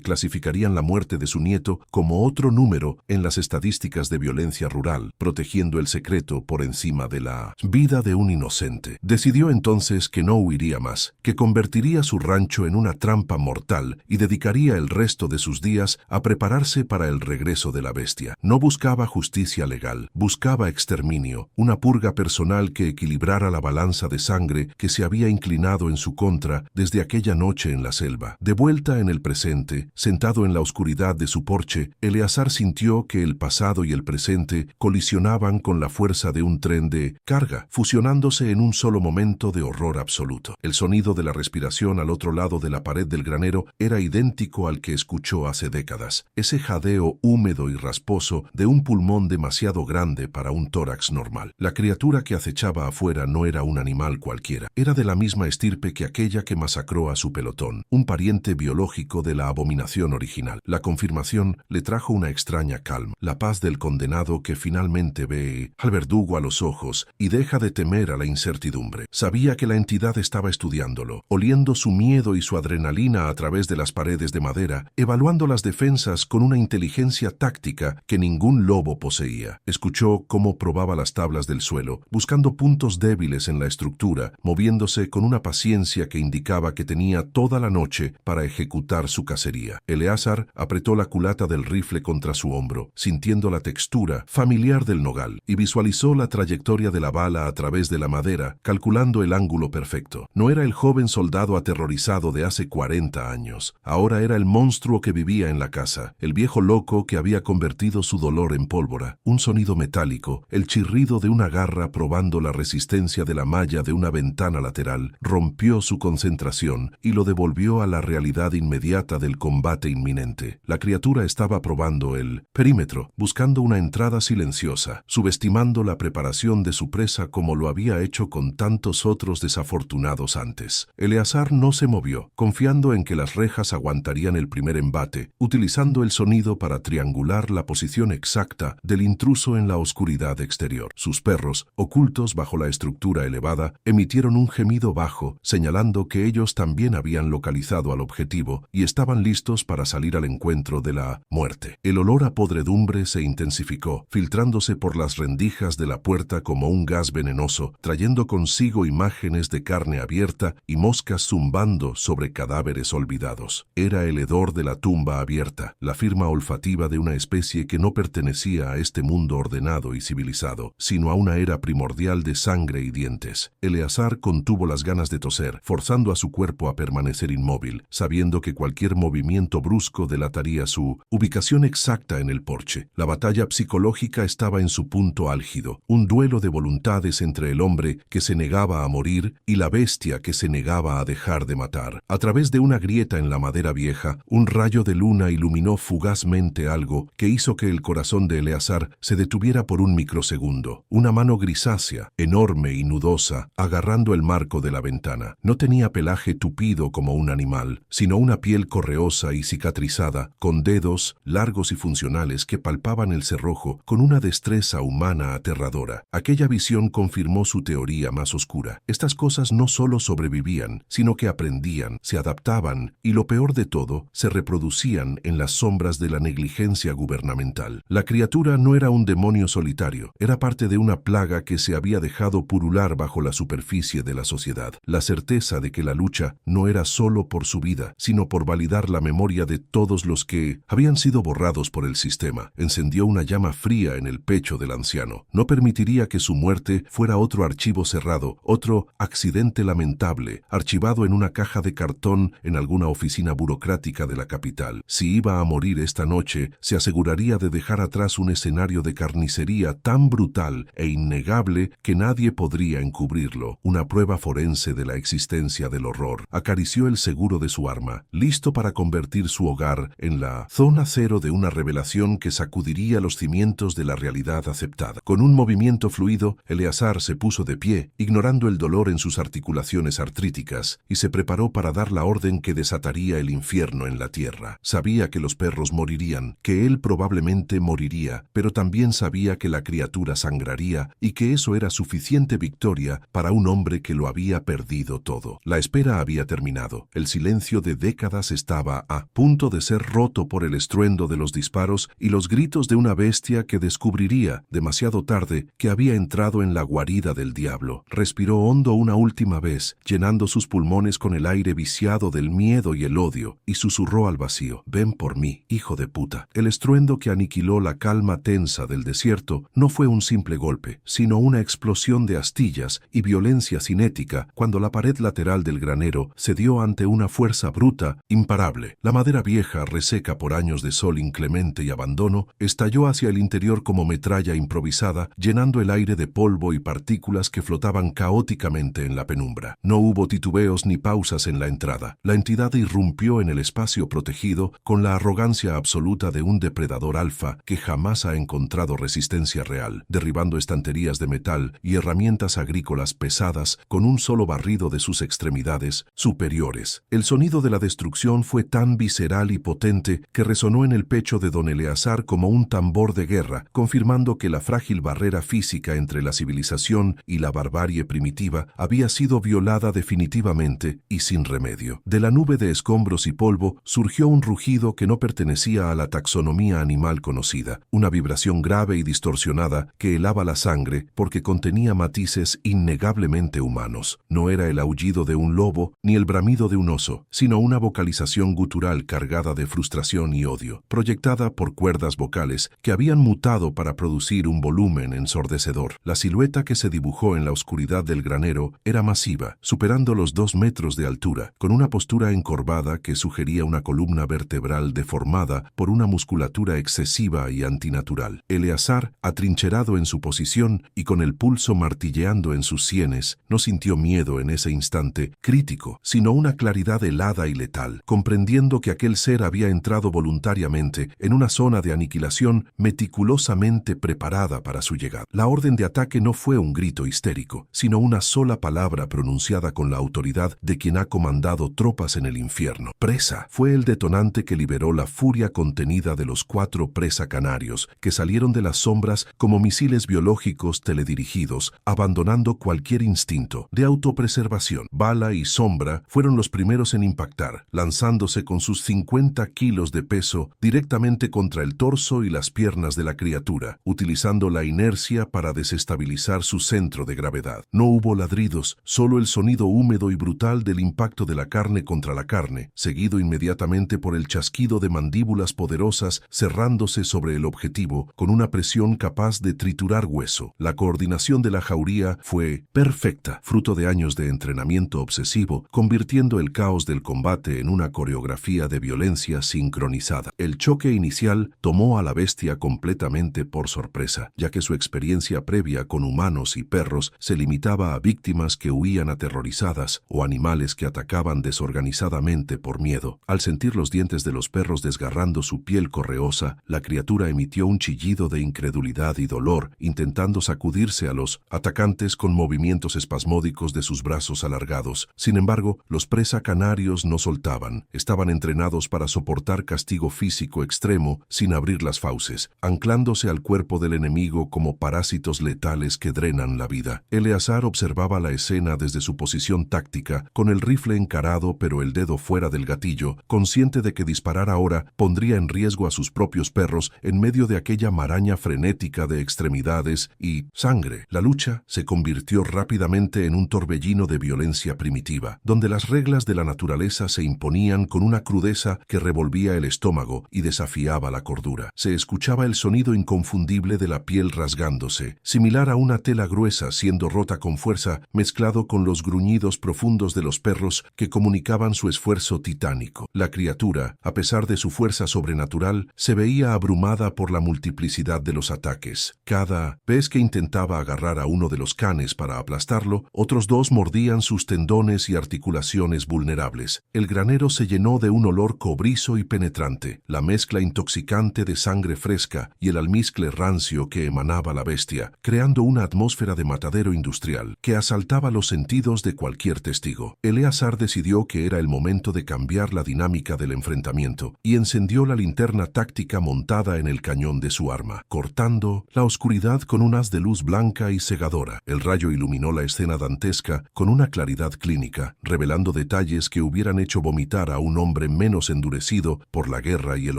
A: clasificarían la muerte de su nieto como otro número en las estadísticas de violencia rural, protegiendo el secreto por encima de la vida de un inocente. Decidió entonces que no huiría más, que convertiría su rancho en una trampa mortal y dedicaría el resto de sus días a prepararse para el regreso de la bestia. No buscaba justicia legal, buscaba exterminio, una purga personal que equilibrara la balanza de sangre que se había inclinado en su contra desde aquella noche en la selva. De vuelta en el presente, sentado en la oscuridad de su porche, Eleazar sintió que el pasado y el presente colisionaban con la fuerza de un tren de carga, fusionándose en un solo momento de horror absoluto. El sonido de la respiración al otro lado de la pared del granero era idéntico al que escuchó hace décadas, ese jadeo húmedo y rasposo de un pulmón demasiado grande para un tórax normal. La criatura que acechaba afuera no era un animal cualquiera, era de la misma estirpe que aquella que masacró a su pelotón, un pariente biológico de la abominación original. La confirmación le trajo una extraña calma, la paz del condenado que finalmente ve al verdugo a los ojos y deja de temer a la incertidumbre. Sabía que la entidad estaba estudiándolo, oliendo su miedo y su adrenalina a través de las paredes de madera, evaluando las defensas con una inteligencia táctica que ningún lobo poseía. Escuchó cómo probaba las tablas del suelo, buscando puntos débiles en la estructura, moviéndose con una paciencia que indicaba que tenía toda la noche para ejecutar su cacería. Eleazar apretó la culata del rifle contra su hombro, sintiendo la textura familiar del nogal, y visualizó la trayectoria de la bala a través de la madera, calculando el ángulo perfecto. No era el joven soldado aterrorizado de hace 40 años. Ahora era el monstruo que vivía en la casa, el viejo loco que había convertido su dolor en pólvora. Un sonido metálico, el chirrido de una garra probando la resistencia de la malla de una ventana lateral, rompió su concentración y lo devolvió a la realidad inmediata del combate inminente. La criatura estaba probando el perímetro, buscando una entrada silenciosa, subestimando la preparación de su presa como lo había hecho con tantos otros desafortunados antes. Eleazar no se movió, confiando en que las rejas aguantarían el primer embate, utilizando el sonido para triangular la posición exacta del intruso en la oscuridad exterior. Sus perros, ocultos bajo la estructura elevada, emitieron un gemido bajo, señalando que ellos también habían localizado al objetivo y estaban listos para salir al encuentro de la muerte. El olor a podredumbre se intensificó, filtrándose por las rendijas de la puerta como un gas venenoso, trayendo consigo imágenes de carne abierta y moscas zumbando sobre cadáveres olvidados. Era el hedor de la tumba abierta, la firma olfativa de una especie que no pertenecía a este mundo ordenado y civilizado, sino a una era primordial de sangre y dientes. Eleazar contuvo las ganas de toser, forzando a su cuerpo a permanecer inmóvil, sabiendo que cualquier movimiento brusco delataría su ubicación exacta en el porche. La batalla psicológica estaba en su punto álgido, un duelo de voluntades entre el hombre que se negaba a morir y la bestia que se negaba a dejar de matar. matar. A través de una grieta en la madera vieja, un rayo de luna iluminó fugazmente algo que hizo que el corazón de Eleazar se detuviera por un microsegundo. Una mano grisácea, enorme y nudosa, agarrando el marco de la ventana. No tenía pelaje tupido como un animal, sino una piel correosa y cicatrizada, con dedos largos y funcionales que palpaban el cerrojo con una destreza humana aterradora. Aquella visión confirmó su teoría más oscura. Estas cosas no solo sobrevivían, sino que aprendían, se adaptaban y, lo peor de todo, se reproducían en las sombras de la negligencia gubernamental. La criatura no era un demonio solitario, era parte de una plaga que se había dejado purular bajo la superficie de la sociedad. La certeza de que la lucha no era solo por su vida, sino por validar la memoria de todos los que habían sido borrados por el sistema, encendió una llama fría en el pecho del anciano. No permitiría que su muerte fuera otro archivo cerrado, otro accidente lamentable, archivado en una caja de cartón en alguna oficina burocrática de la capital. Si iba a morir esta noche, se aseguraría de dejar atrás un escenario de carnicería tan brutal e innegable que nadie podría encubrirlo, una prueba forense de la existencia del horror. Acarició el seguro de su arma, listo para convertir su hogar en la zona cero de una revelación que sacudiría los cimientos de la realidad aceptada. Con un movimiento fluido, Eleazar se puso de pie, ignorando el dolor en sus articulaciones artríticas, y se preparó para dar la orden que desataría el infierno en la tierra. Sabía que los perros morirían, que él probablemente moriría, pero también sabía que la criatura sangraría y que eso era suficiente victoria para un hombre que lo había perdido todo. La espera había terminado. El silencio de décadas estaba a punto de ser roto por el estruendo de los disparos y los gritos de una bestia que descubriría, demasiado tarde, que había entrado en la guarida del diablo. Respiró hondo una última vez, llenando sus pulmones con el aire viciado del miedo y el odio, y susurró al vacío: «Ven por mí, hijo de puta». El estruendo que aniquiló la calma tensa del desierto no fue un simple golpe, sino una explosión de astillas y violencia cinética cuando la pared lateral del granero cedió ante una fuerza bruta, imparable. La madera vieja, reseca por años de sol inclemente y abandono, estalló hacia el interior como metralla improvisada, llenando el aire de polvo y partículas que flotaban caóticamente en la penumbra. No hubo titubeos ni pausas en la entrada. La entidad irrumpió en el espacio protegido con la arrogancia absoluta de un depredador alfa que jamás ha encontrado resistencia real, derribando estanterías de metal y herramientas agrícolas pesadas con un solo barrido de sus extremidades superiores. El sonido de la destrucción fue tan visceral y potente que resonó en el pecho de don Eleazar como un tambor de guerra, confirmando que la frágil barrera física entre la civilización y la barbarie primitiva había sido violada definitivamente y sin remedio. De la nube de escombros y polvo surgió un rugido que no pertenecía a la taxonomía animal conocida, una vibración grave y distorsionada que helaba la sangre porque contenía matices innegablemente humanos. No era el aullido de un lobo ni el bramido de un oso, sino una vocalización gutural cargada de frustración y odio, proyectada por cuerdas vocales que habían mutado para producir un volumen ensordecedor. La silueta que se dibujó en la oscuridad del granero era masiva, superando los 2 metros de altura, con una postura encorvada que sugería una columna vertebral deformada por una musculatura excesiva y antinatural. Eleazar, atrincherado en su posición y con el pulso martilleando en sus sienes, no sintió miedo en ese instante crítico, sino una claridad helada y letal, comprendiendo que aquel ser había entrado voluntariamente en una zona de aniquilación meticulosamente preparada para su llegada. La orden de ataque no fue un grito histérico, sino una sola palabra pronunciada con la autoridad de quien ha comandado tropas en el infierno. Presa fue el detonante que liberó la furia contenida de los 4 presa canarios, que salieron de las sombras como misiles biológicos teledirigidos, abandonando cualquier instinto de autopreservación. Bala y Sombra fueron los primeros en impactar, lanzándose con sus 50 kilos de peso directamente contra el torso y las piernas de la criatura, utilizando la inercia para desestabilizar su centro de gravedad. No hubo ladridos, solo el sonido húmedo y brutal del impacto de la carne contra la carne, seguido inmediatamente por el chasquido de mandíbulas poderosas cerrándose sobre el objetivo con una presión capaz de triturar hueso. La coordinación de la jauría fue perfecta, fruto de años de entrenamiento obsesivo, convirtiendo el caos del combate en una coreografía de violencia sincronizada. El choque inicial tomó a la bestia completamente por sorpresa, ya que su experiencia previa con humanos y perros se limitaba a víctimas que huían aterrorizadas o animales animales que atacaban desorganizadamente por miedo. Al sentir los dientes de los perros desgarrando su piel correosa, la criatura emitió un chillido de incredulidad y dolor, intentando sacudirse a los atacantes con movimientos espasmódicos de sus brazos alargados. Sin embargo, los presa canarios no soltaban. Estaban entrenados para soportar castigo físico extremo sin abrir las fauces, anclándose al cuerpo del enemigo como parásitos letales que drenan la vida. Eleazar observaba la escena desde su posición táctica, con el rifle encarado pero el dedo fuera del gatillo, consciente de que disparar ahora pondría en riesgo a sus propios perros en medio de aquella maraña frenética de extremidades y sangre. La lucha se convirtió rápidamente en un torbellino de violencia primitiva, donde las reglas de la naturaleza se imponían con una crudeza que revolvía el estómago y desafiaba la cordura. Se escuchaba el sonido inconfundible de la piel rasgándose, similar a una tela gruesa siendo rota con fuerza, mezclado con los gruñidos profundos de los perros que comunicaban su esfuerzo titánico. La criatura, a pesar de su fuerza sobrenatural, se veía abrumada por la multiplicidad de los ataques. Cada vez que intentaba agarrar a uno de los canes para aplastarlo, otros dos mordían sus tendones y articulaciones vulnerables. El granero se llenó de un olor cobrizo y penetrante, la mezcla intoxicante de sangre fresca y el almizcle rancio que emanaba la bestia, creando una atmósfera de matadero industrial que asaltaba los sentidos de cualquier testigo. Eleazar decidió que era el momento de cambiar la dinámica del enfrentamiento y encendió la linterna táctica montada en el cañón de su arma, cortando la oscuridad con un haz de luz blanca y cegadora. El rayo iluminó la escena dantesca con una claridad clínica, revelando detalles que hubieran hecho vomitar a un hombre menos endurecido por la guerra y el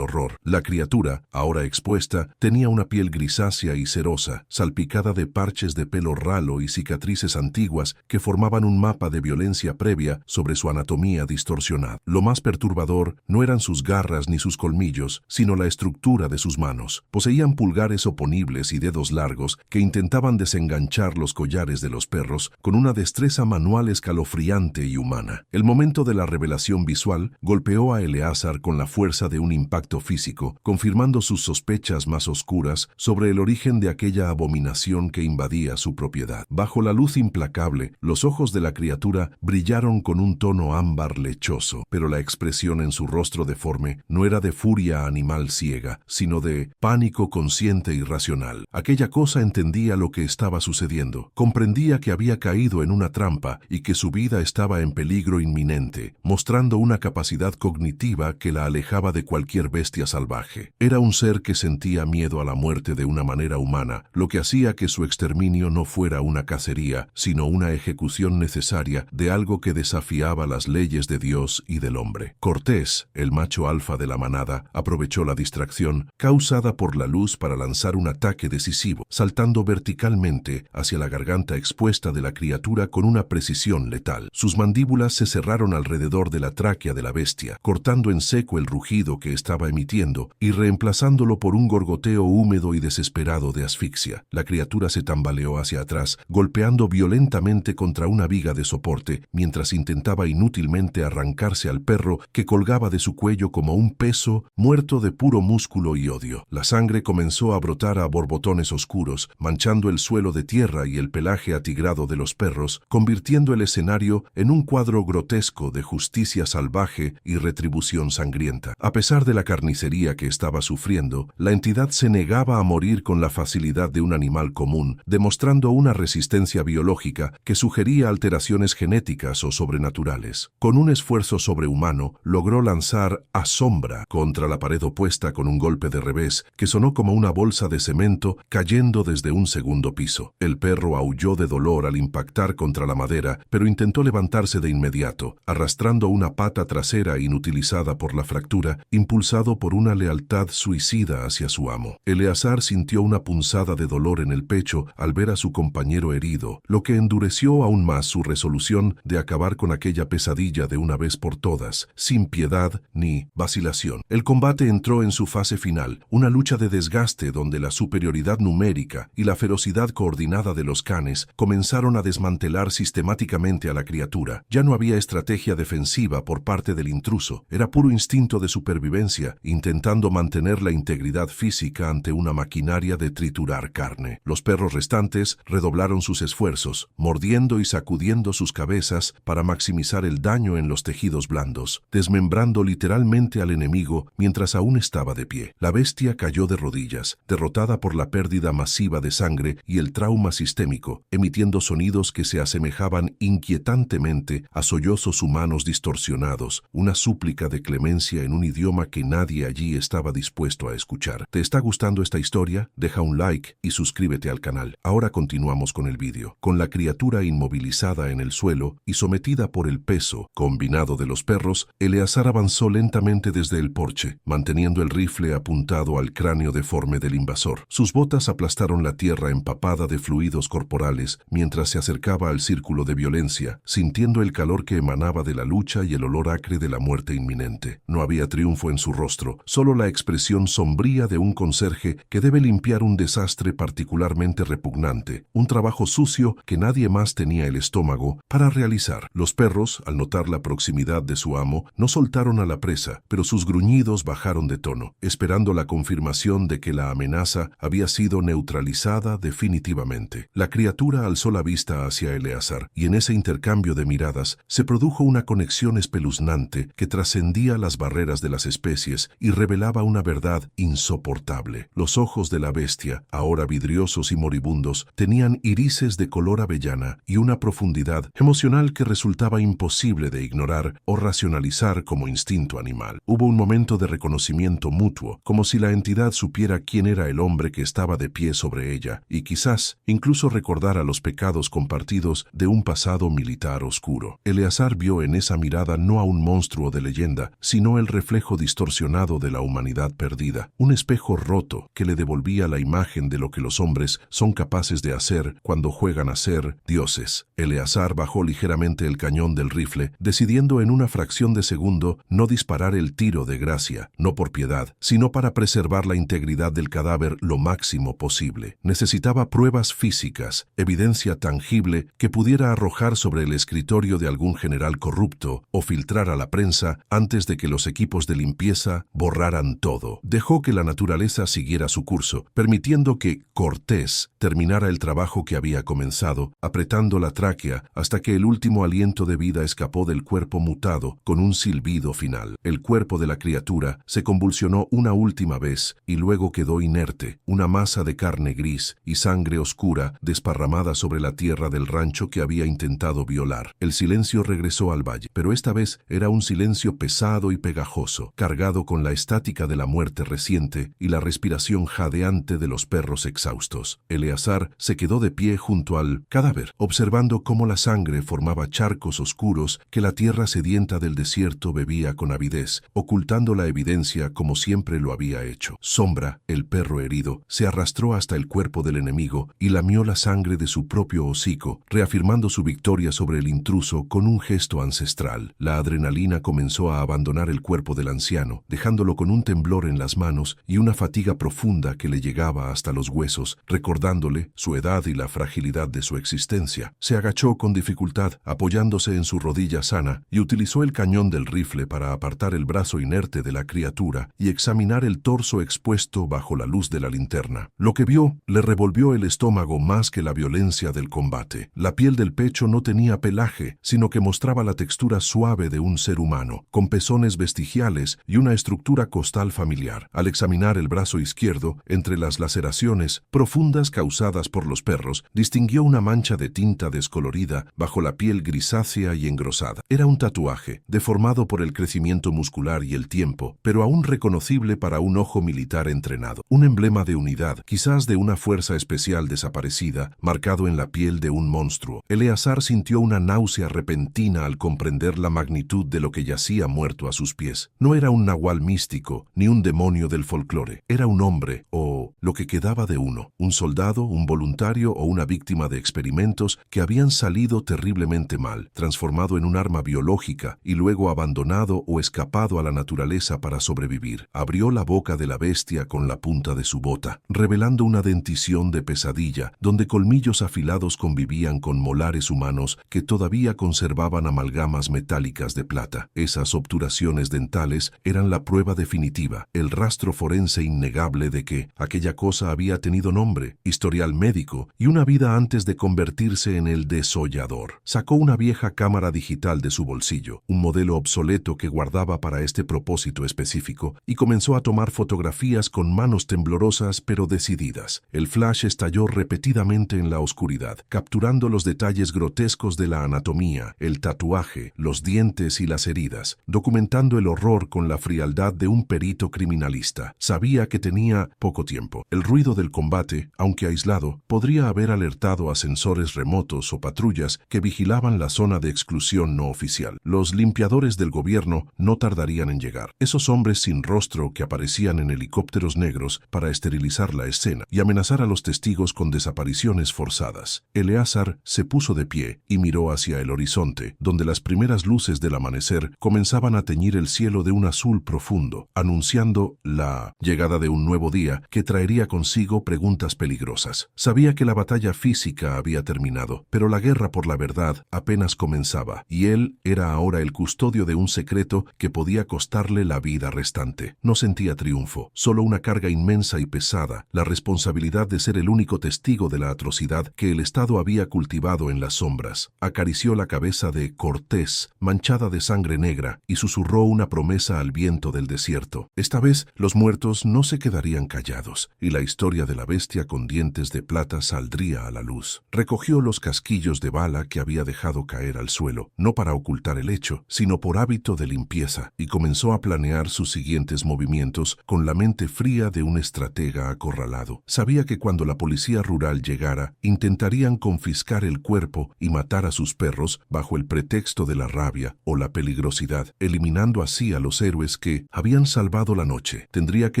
A: horror. La criatura, ahora expuesta, tenía una piel grisácea y cerosa, salpicada de parches de pelo ralo y cicatrices antiguas que formaban un mapa de violencia previa sobre su anatomía distorsionada. Lo más perturbador no eran sus garras ni sus colmillos, sino la estructura de sus manos. Poseían pulgares oponibles y dedos largos que intentaban desenganchar los collares de los perros con una destreza manual escalofriante y humana. El momento de la revelación visual golpeó a Eleazar con la fuerza de un impacto físico, confirmando sus sospechas más oscuras sobre el origen de aquella abominación que invadía su propiedad. Bajo la luz implacable, los ojos de la criatura brillaron con un tono ámbar lechoso, pero la expresión en su rostro deforme no era de furia animal ciega, sino de pánico consciente y racional. Aquella cosa entendía lo que estaba sucediendo, comprendía que había caído en una trampa y que su vida estaba en peligro inminente, mostrando una capacidad cognitiva que la alejaba de cualquier bestia salvaje. Era un ser que sentía miedo a la muerte de una manera humana, lo que hacía que su exterminio no fuera una cacería, sino una ejecución necesaria de algo que desafiaba las leyes de Dios y del hombre. Cortés, el macho alfa de la manada, aprovechó la distracción causada por la luz para lanzar un ataque decisivo, saltando verticalmente hacia la garganta expuesta de la criatura con una precisión letal. Sus mandíbulas se cerraron alrededor de la tráquea de la bestia, cortando en seco el rugido que estaba emitiendo y reemplazándolo por un gorgoteo húmedo y desesperado de asfixia. La criatura se tambaleó hacia atrás, golpeando violentamente contra una viga de soporte, mientras intentaba inútilmente arrancarse al perro que colgaba de su cuello como un peso muerto de puro músculo y odio. La sangre comenzó a brotar a borbotones oscuros, manchando el suelo de tierra y el pelaje atigrado de los perros, convirtiendo el escenario en un cuadro grotesco de justicia salvaje y retribución sangrienta. A pesar de la carnicería que estaba sufriendo, la entidad se negaba a morir con la facilidad de un animal común, demostrando una resistencia biológica que sugería alteraciones genéticas o sobrenaturales. Con un esfuerzo sobrehumano, logró lanzar a Sombra contra la pared opuesta con un golpe de revés que sonó como una bolsa de cemento cayendo desde un segundo piso. El perro aulló de dolor al impactar contra la madera, pero intentó levantarse de inmediato, arrastrando una pata trasera inutilizada por la fractura, impulsado por una lealtad suicida hacia su amo. Eleazar sintió una punzada de dolor en el pecho al ver a su compañero herido, lo que endureció aún más su resolución de acabar con aquella pesadilla de una vez por todas, sin piedad ni vacilación. El combate entró en su fase final, una lucha de desgaste donde la superioridad numérica y la ferocidad coordinada de los canes comenzaron a desmantelar sistemáticamente a la criatura. Ya no había estrategia defensiva por parte del intruso, era puro instinto de supervivencia, intentando mantener la integridad física ante una maquinaria de triturar carne. Los perros restantes redoblaron sus esfuerzos, mordiendo y sacudiendo sus cabezas para para maximizar el daño en los tejidos blandos, desmembrando literalmente al enemigo mientras aún estaba de pie. La bestia cayó de rodillas, derrotada por la pérdida masiva de sangre y el trauma sistémico, emitiendo sonidos que se asemejaban inquietantemente a sollozos humanos distorsionados, una súplica de clemencia en un idioma que nadie allí estaba dispuesto a escuchar. ¿Te está gustando esta historia? Deja un like y suscríbete al canal. Ahora continuamos con el vídeo. Con la criatura inmovilizada en el suelo y sometida por el peso combinado de los perros, Eleazar avanzó lentamente desde el porche, manteniendo el rifle apuntado al cráneo deforme del invasor. Sus botas aplastaron la tierra empapada de fluidos corporales mientras se acercaba al círculo de violencia, sintiendo el calor que emanaba de la lucha y el olor acre de la muerte inminente. No había triunfo en su rostro, solo la expresión sombría de un conserje que debe limpiar un desastre particularmente repugnante, un trabajo sucio que nadie más tenía el estómago para realizar. Los perros, al notar la proximidad de su amo, no soltaron a la presa, pero sus gruñidos bajaron de tono, esperando la confirmación de que la amenaza había sido neutralizada definitivamente. La criatura alzó la vista hacia Eleazar, y en ese intercambio de miradas se produjo una conexión espeluznante que trascendía las barreras de las especies y revelaba una verdad insoportable. Los ojos de la bestia, ahora vidriosos y moribundos, tenían irises de color avellana y una profundidad emocional que resultaba imposible de ignorar o racionalizar como instinto animal. Hubo un momento de reconocimiento mutuo, como si la entidad supiera quién era el hombre que estaba de pie sobre ella, y quizás incluso recordara los pecados compartidos de un pasado militar oscuro. Eleazar vio en esa mirada no a un monstruo de leyenda, sino el reflejo distorsionado de la humanidad perdida, un espejo roto que le devolvía la imagen de lo que los hombres son capaces de hacer cuando juegan a ser dioses. Eleazar bajó ligeramente el cañón del rifle, decidiendo en una fracción de segundo no disparar el tiro de gracia, no por piedad, sino para preservar la integridad del cadáver lo máximo posible. Necesitaba pruebas físicas, evidencia tangible que pudiera arrojar sobre el escritorio de algún general corrupto o filtrar a la prensa antes de que los equipos de limpieza borraran todo. Dejó que la naturaleza siguiera su curso, permitiendo que Cortés terminara el trabajo que había comenzado, apretando la tráquea hasta que el último aliento de vida escapó del cuerpo mutado con un silbido final. El cuerpo de la criatura se convulsionó una última vez y luego quedó inerte, una masa de carne gris y sangre oscura desparramada sobre la tierra del rancho que había intentado violar. El silencio regresó al valle, pero esta vez era un silencio pesado y pegajoso, cargado con la estática de la muerte reciente y la respiración jadeante de los perros exhaustos. Eleazar se quedó de pie junto al cadáver, observando cómo la sangre formaba charcos oscuros que la tierra sedienta del desierto bebía con avidez, ocultando la evidencia como siempre lo había hecho. Sombra, el perro herido, se arrastró hasta el cuerpo del enemigo y lamió la sangre de su propio hocico, reafirmando su victoria sobre el intruso con un gesto ancestral. La adrenalina comenzó a abandonar el cuerpo del anciano, dejándolo con un temblor en las manos y una fatiga profunda que le llegaba hasta los huesos, recordándole su edad y la fragilidad de su existencia. Se agachó con dificultad, apoyándose en su rodilla sana, y utilizó el cañón del rifle para apartar el brazo inerte de la criatura y examinar el torso expuesto bajo la luz de la linterna. Lo que vio le revolvió el estómago más que la violencia del combate. La piel del pecho no tenía pelaje, sino que mostraba la textura suave de un ser humano, con pezones vestigiales y una estructura costal familiar. Al examinar el brazo izquierdo, entre las laceraciones profundas causadas por los perros, distinguió una mancha de tinta descolorida bajo la piel grisácea y engrosada. Era un tatuaje, deformado por el crecimiento muscular y el tiempo, pero aún reconocible para un ojo militar entrenado. Un emblema de unidad, quizás de una fuerza especial desaparecida, marcado en la piel de un monstruo. Eleazar sintió una náusea repentina al comprender la magnitud de lo que yacía muerto a sus pies. No era un nahual místico, ni un demonio del folclore. Era un hombre, o lo que quedaba de uno. Un soldado, un voluntario o una víctima de experimentos que habían salido terriblemente mal, transformado en un arma biológica y luego abandonado o escapado a la naturaleza para sobrevivir. Abrió la boca de la bestia con la punta de su bota, revelando una dentición de pesadilla, donde colmillos afilados convivían con molares humanos que todavía conservaban amalgamas metálicas de plata. Esas obturaciones dentales eran la prueba definitiva, el rastro forense innegable de que aquella cosa había tenido nombre, historial médico y una vida antes de convertirse en el desollador. Sacó una vieja vieja cámara digital de su bolsillo, un modelo obsoleto que guardaba para este propósito específico, y comenzó a tomar fotografías con manos temblorosas pero decididas. El flash estalló repetidamente en la oscuridad, capturando los detalles grotescos de la anatomía, el tatuaje, los dientes y las heridas, documentando el horror con la frialdad de un perito criminalista. Sabía que tenía poco tiempo. El ruido del combate, aunque aislado, podría haber alertado a sensores remotos o patrullas que vigilaban la zona de exclusión no oficial. Los limpiadores del gobierno no tardarían en llegar. Esos hombres sin rostro que aparecían en helicópteros negros para esterilizar la escena y amenazar a los testigos con desapariciones forzadas. Eleazar se puso de pie y miró hacia el horizonte, donde las primeras luces del amanecer comenzaban a teñir el cielo de un azul profundo, anunciando la llegada de un nuevo día que traería consigo preguntas peligrosas. Sabía que la batalla física había terminado, pero la guerra por la verdad apenas comenzaba, y él era ahora el custodio de un secreto que podía costarle la vida restante. No sentía triunfo, solo una carga inmensa y pesada, la responsabilidad de ser el único testigo de la atrocidad que el Estado había cultivado en las sombras. Acarició la cabeza de Cortés, manchada de sangre negra, y susurró una promesa al viento del desierto. Esta vez, los muertos no se quedarían callados, y la historia de la bestia con dientes de plata saldría a la luz. Recogió los casquillos de bala que había dejado caer al suelo, no para ocultar el hecho, sino por hábito de limpieza, y comenzó a planear sus siguientes movimientos con la mente fría de un estratega acorralado. Sabía que cuando la policía rural llegara, intentarían confiscar el cuerpo y matar a sus perros bajo el pretexto de la rabia o la peligrosidad, eliminando así a los héroes que habían salvado la noche. Tendría que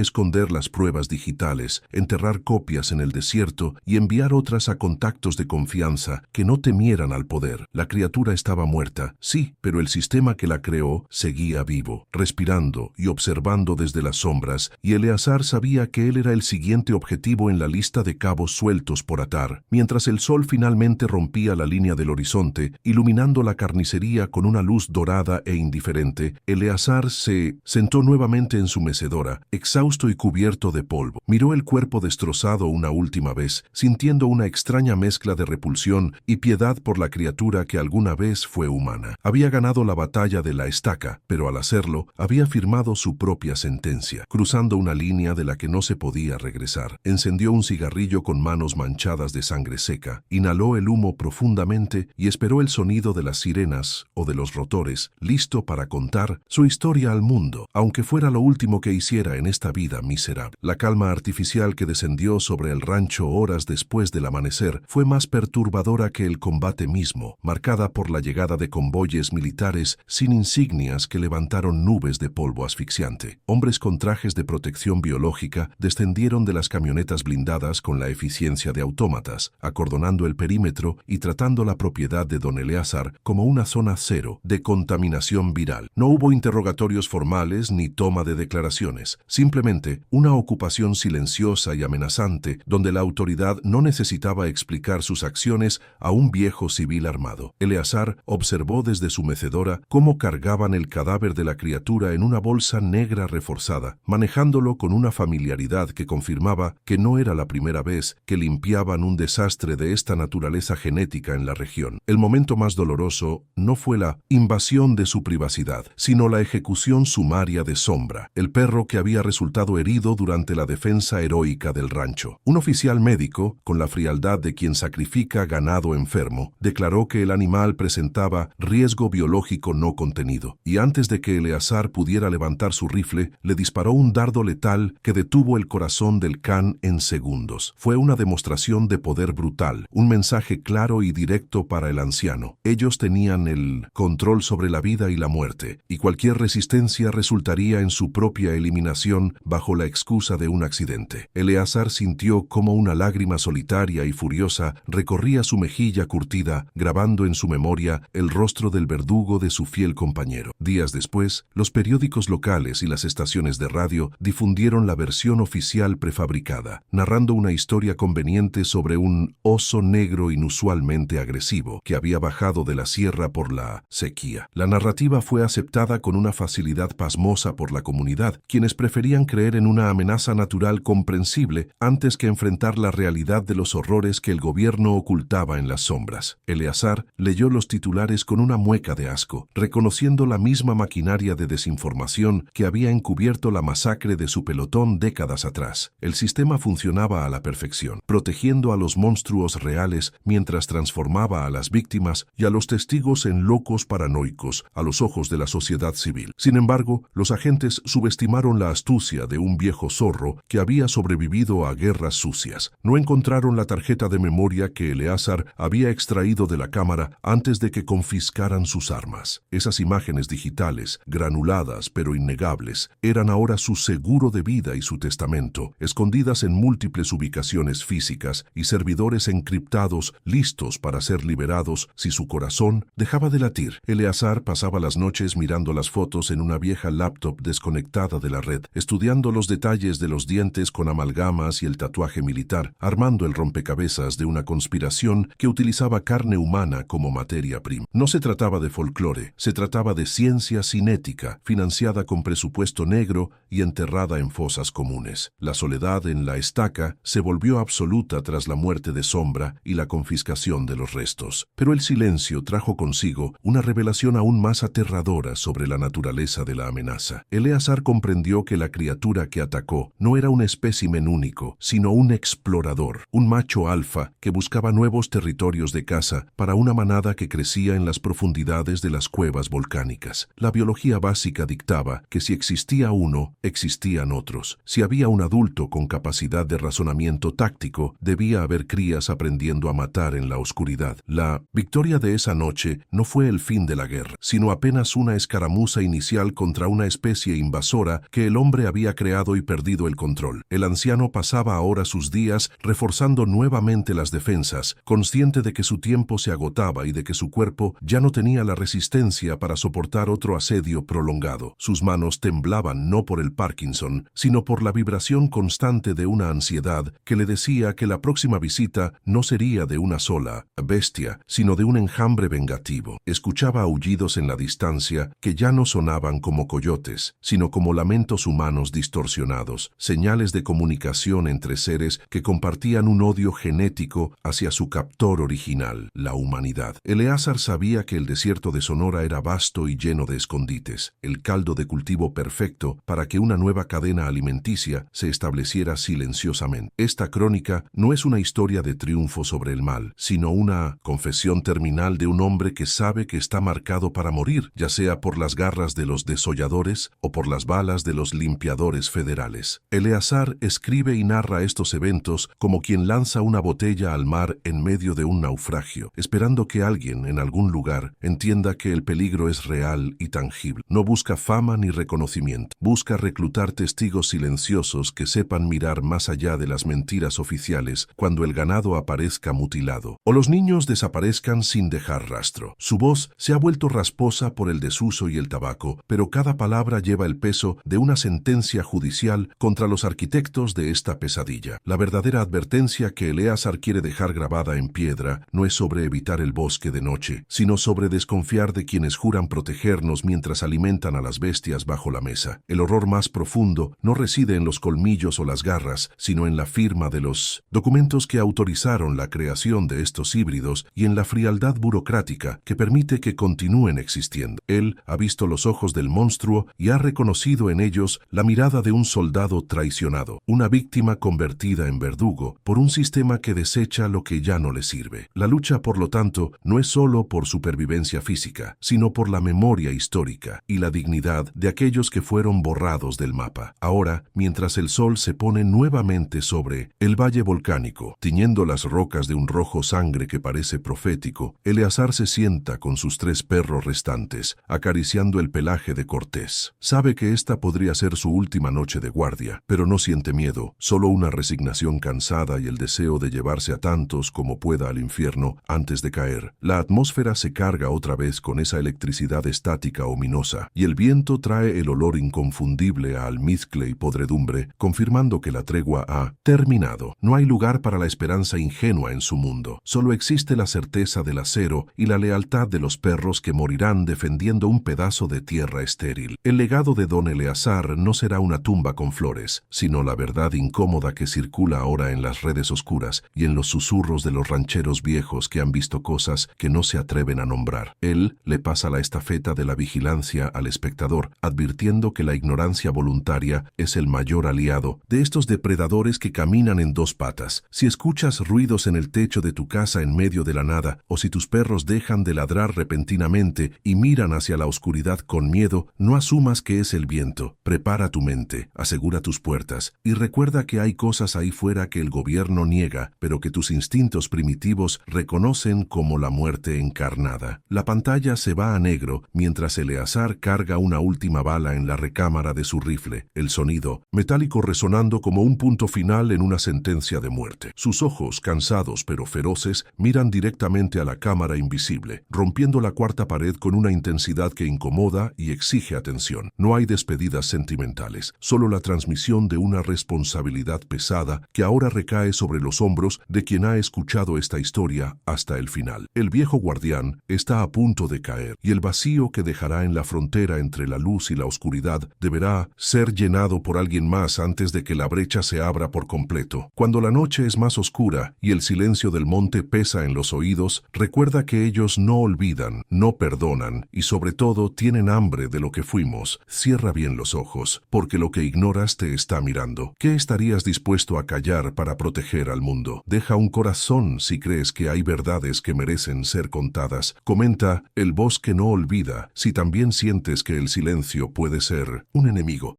A: esconder las pruebas digitales, enterrar copias en el desierto y enviar otras a contactos de confianza que no temieran al poder. La criatura estaba muerta, sí, pero el sistema que la creó seguía vivo, respirando y observando desde las sombras, y Eleazar sabía que él era el siguiente objetivo en la lista de cabos sueltos por atar. Mientras el sol finalmente rompía la línea del horizonte, iluminando la carnicería con una luz dorada e indiferente, Eleazar se sentó nuevamente en su mecedora, exhausto y cubierto de polvo. Miró el cuerpo destrozado una última vez, sintiendo una extraña mezcla de repulsión y piedad por la criatura que alguna vez fue humana. Había ganado la batalla de la estaca, pero al hacerlo, había firmado su propia sentencia, cruzando una línea de la que no se podía regresar. Encendió un cigarrillo con manos manchadas de sangre seca, inhaló el humo profundamente y esperó el sonido de las sirenas o de los rotores, listo para contar su historia al mundo, aunque fuera lo último que hiciera en esta vida miserable. La calma artificial que descendió sobre el rancho horas después del amanecer fue más perturbadora que el combate mismo, marcada por la llegada de convoyes militares sin insignias que levantaron nubes de polvo asfixiante. Hombres con trajes de protección biológica descendieron de las camionetas blindadas con la eficiencia de autómatas, acordonando el perímetro y tratando la propiedad de don Eleazar como una zona cero de contaminación viral. No hubo interrogatorios formales ni toma de declaraciones, simplemente una ocupación silenciosa y amenazante donde la autoridad no necesitaba explicar sus acciones a un viejo civil armado. Eleazar observó desde su mecedora cómo cargaban el cadáver de la criatura en una bolsa negra reforzada, manejándolo con una familiaridad que confirmaba que no era la primera vez que limpiaban un desastre de esta naturaleza genética en la región. El momento más doloroso no fue la invasión de su privacidad, sino la ejecución sumaria de Sombra, el perro que había resultado herido durante la defensa heroica del rancho. Un oficial médico, con la frialdad de quien sacrifica ganado enfermo, declaró que el animal presentaba riesgo biológico no contenido, y antes de que Eleazar pudiera levantar su rifle, le disparó un dardo letal que detuvo el corazón del can en segundos. Fue una demostración de poder brutal, un mensaje claro y directo para el anciano. Ellos tenían el control sobre la vida y la muerte, y cualquier resistencia resultaría en su propia eliminación bajo la excusa de un accidente. Eleazar sintió como una lágrima solitaria y furiosa recorría su mejilla curtida, grabando en su memoria el rostro del verdugo de su fiel compañero. Días después, los periódicos locales y las estaciones de radio difundieron la versión oficial prefabricada, narrando una historia conveniente sobre un oso negro inusualmente agresivo que había bajado de la sierra por la sequía. La narrativa fue aceptada con una facilidad pasmosa por la comunidad, quienes preferían creer en una amenaza natural comprensible antes que enfrentar la realidad de los horrores que el gobierno ocultaba en las sombras. Eleazar leyó leyó los titulares con una mueca de asco, reconociendo la misma maquinaria de desinformación que había encubierto la masacre de su pelotón décadas atrás. El sistema funcionaba a la perfección, protegiendo a los monstruos reales mientras transformaba a las víctimas y a los testigos en locos paranoicos a los ojos de la sociedad civil. Sin embargo, los agentes subestimaron la astucia de un viejo zorro que había sobrevivido a guerras sucias. No encontraron la tarjeta de memoria que Eleazar había extraído de la cámara antes de que confiscaran sus armas. Esas imágenes digitales, granuladas pero innegables, eran ahora su seguro de vida y su testamento, escondidas en múltiples ubicaciones físicas y servidores encriptados listos para ser liberados si su corazón dejaba de latir. Eleazar pasaba las noches mirando las fotos en una vieja laptop desconectada de la red, estudiando los detalles de los dientes con amalgamas y el tatuaje militar, armando el rompecabezas de una conspiración que utilizaba carne humana como materia prima. No se trataba de folclore, se trataba de ciencia cinética, financiada con presupuesto negro y enterrada en fosas comunes. La soledad en la estaca se volvió absoluta tras la muerte de Sombra y la confiscación de los restos. Pero el silencio trajo consigo una revelación aún más aterradora sobre la naturaleza de la amenaza. Eleazar comprendió que la criatura que atacó no era un espécimen único, sino un explorador, un macho alfa que buscaba nuevos territorios de caza para una manada que crecía en las profundidades de las cuevas volcánicas. La biología básica dictaba que si existía uno, existían otros. Si había un adulto con capacidad de razonamiento táctico, debía haber crías aprendiendo a matar en la oscuridad. La victoria de esa noche no fue el fin de la guerra, sino apenas una escaramuza inicial contra una especie invasora que el hombre había creado y perdido el control. El anciano pasaba ahora sus días reforzando nuevamente las defensas, consciente de que su tiempo se agotaba y de que su cuerpo ya no tenía la resistencia para soportar otro asedio prolongado. Sus manos temblaban no por el Parkinson, sino por la vibración constante de una ansiedad que le decía que la próxima visita no sería de una sola bestia, sino de un enjambre vengativo. Escuchaba aullidos en la distancia que ya no sonaban como coyotes, sino como lamentos humanos distorsionados, señales de comunicación entre seres que compartían un odio genético hacia su captor original, la humanidad. Eleazar sabía que el desierto de Sonora era vasto y lleno de escondites, el caldo de cultivo perfecto para que una nueva cadena alimenticia se estableciera silenciosamente. Esta crónica no es una historia de triunfo sobre el mal, sino una confesión terminal de un hombre que sabe que está marcado para morir, ya sea por las garras de los desolladores o por las balas de los limpiadores federales. Eleazar escribe y narra estos eventos como quien lanza una botella al mar en medio de un naufragio, esperando que alguien en algún lugar entienda que el peligro es real y tangible. No busca fama ni reconocimiento, busca reclutar testigos silenciosos que sepan mirar más allá de las mentiras oficiales cuando el ganado aparezca mutilado o los niños desaparezcan sin dejar rastro. Su voz se ha vuelto rasposa por el desuso y el tabaco, pero cada palabra lleva el peso de una sentencia judicial contra los arquitectos de esta pesadilla. La verdadera advertencia que Eleazar quiere dejar grabada en piedra no es sobre evitar el bosque de noche, sino sobre desconfiar de quienes juran protegernos mientras alimentan a las bestias bajo la mesa. El horror más profundo no reside en los colmillos o las garras, sino en la firma de los documentos que autorizaron la creación de estos híbridos y en la frialdad burocrática que permite que continúen existiendo. Él ha visto los ojos del monstruo y ha reconocido en ellos la mirada de un soldado traicionado, una víctima convertida en verdugo por un sistema que desecha lo que ya no le sirve. La lucha, por lo tanto, no es solo por supervivencia física, sino por la memoria histórica y la dignidad de aquellos que fueron borrados del mapa. Ahora, mientras el sol se pone nuevamente sobre el valle volcánico, tiñendo las rocas de un rojo sangre que parece profético, Eleazar se sienta con sus 3 perros restantes, acariciando el pelaje de Cortés. Sabe que esta podría ser su última noche de guardia, pero no siente miedo, solo una resignación cansada y el deseo de llevarse a tantos como pueda al infierno antes de caer. La atmósfera se carga otra vez con esa electricidad estática ominosa, y el viento trae el olor inconfundible a almizcle y podredumbre, confirmando que la tregua ha terminado. No hay lugar para la esperanza ingenua en su mundo. Solo existe la certeza del acero y la lealtad de los perros que morirán defendiendo un pedazo de tierra estéril. El legado de don Eleazar no será una tumba con flores, sino la verdad incómoda que circula ahora en las redes oscuras y en los susurros de los rancheros viejos que han visto cosas historias que no se atreven a nombrar. Él le pasa la estafeta de la vigilancia al espectador, advirtiendo que la ignorancia voluntaria es el mayor aliado de estos depredadores que caminan en dos patas. Si escuchas ruidos en el techo de tu casa en medio de la nada, o si tus perros dejan de ladrar repentinamente y miran hacia la oscuridad con miedo, no asumas que es el viento. Prepara tu mente, asegura tus puertas y recuerda que hay cosas ahí fuera que el gobierno niega, pero que tus instintos primitivos reconocen como la muerte encarnada. La pantalla se va a negro mientras Eleazar carga una última bala en la recámara de su rifle, el sonido metálico resonando como un punto final en una sentencia de muerte. Sus ojos, cansados pero feroces, miran directamente a la cámara invisible, rompiendo la cuarta pared con una intensidad que incomoda y exige atención. No hay despedidas sentimentales, solo la transmisión de una responsabilidad pesada que ahora recae sobre los hombros de quien ha escuchado esta historia hasta el final. El viejo guardián está a punto de caer y el vacío que dejará en la frontera entre la luz y la oscuridad deberá ser llenado por alguien más antes de que la brecha se abra por completo. Cuando la noche es más oscura y el silencio del monte pesa en los oídos, recuerda que ellos no olvidan, no perdonan y sobre todo tienen hambre de lo que fuimos. Cierra bien los ojos, porque lo que ignoras te está mirando. ¿Qué estarías dispuesto a callar para proteger al mundo? Deja un corazón si crees que hay verdades que merecen ser contadas. Comenta, el bosque no olvida, si también sientes que el silencio puede ser un enemigo.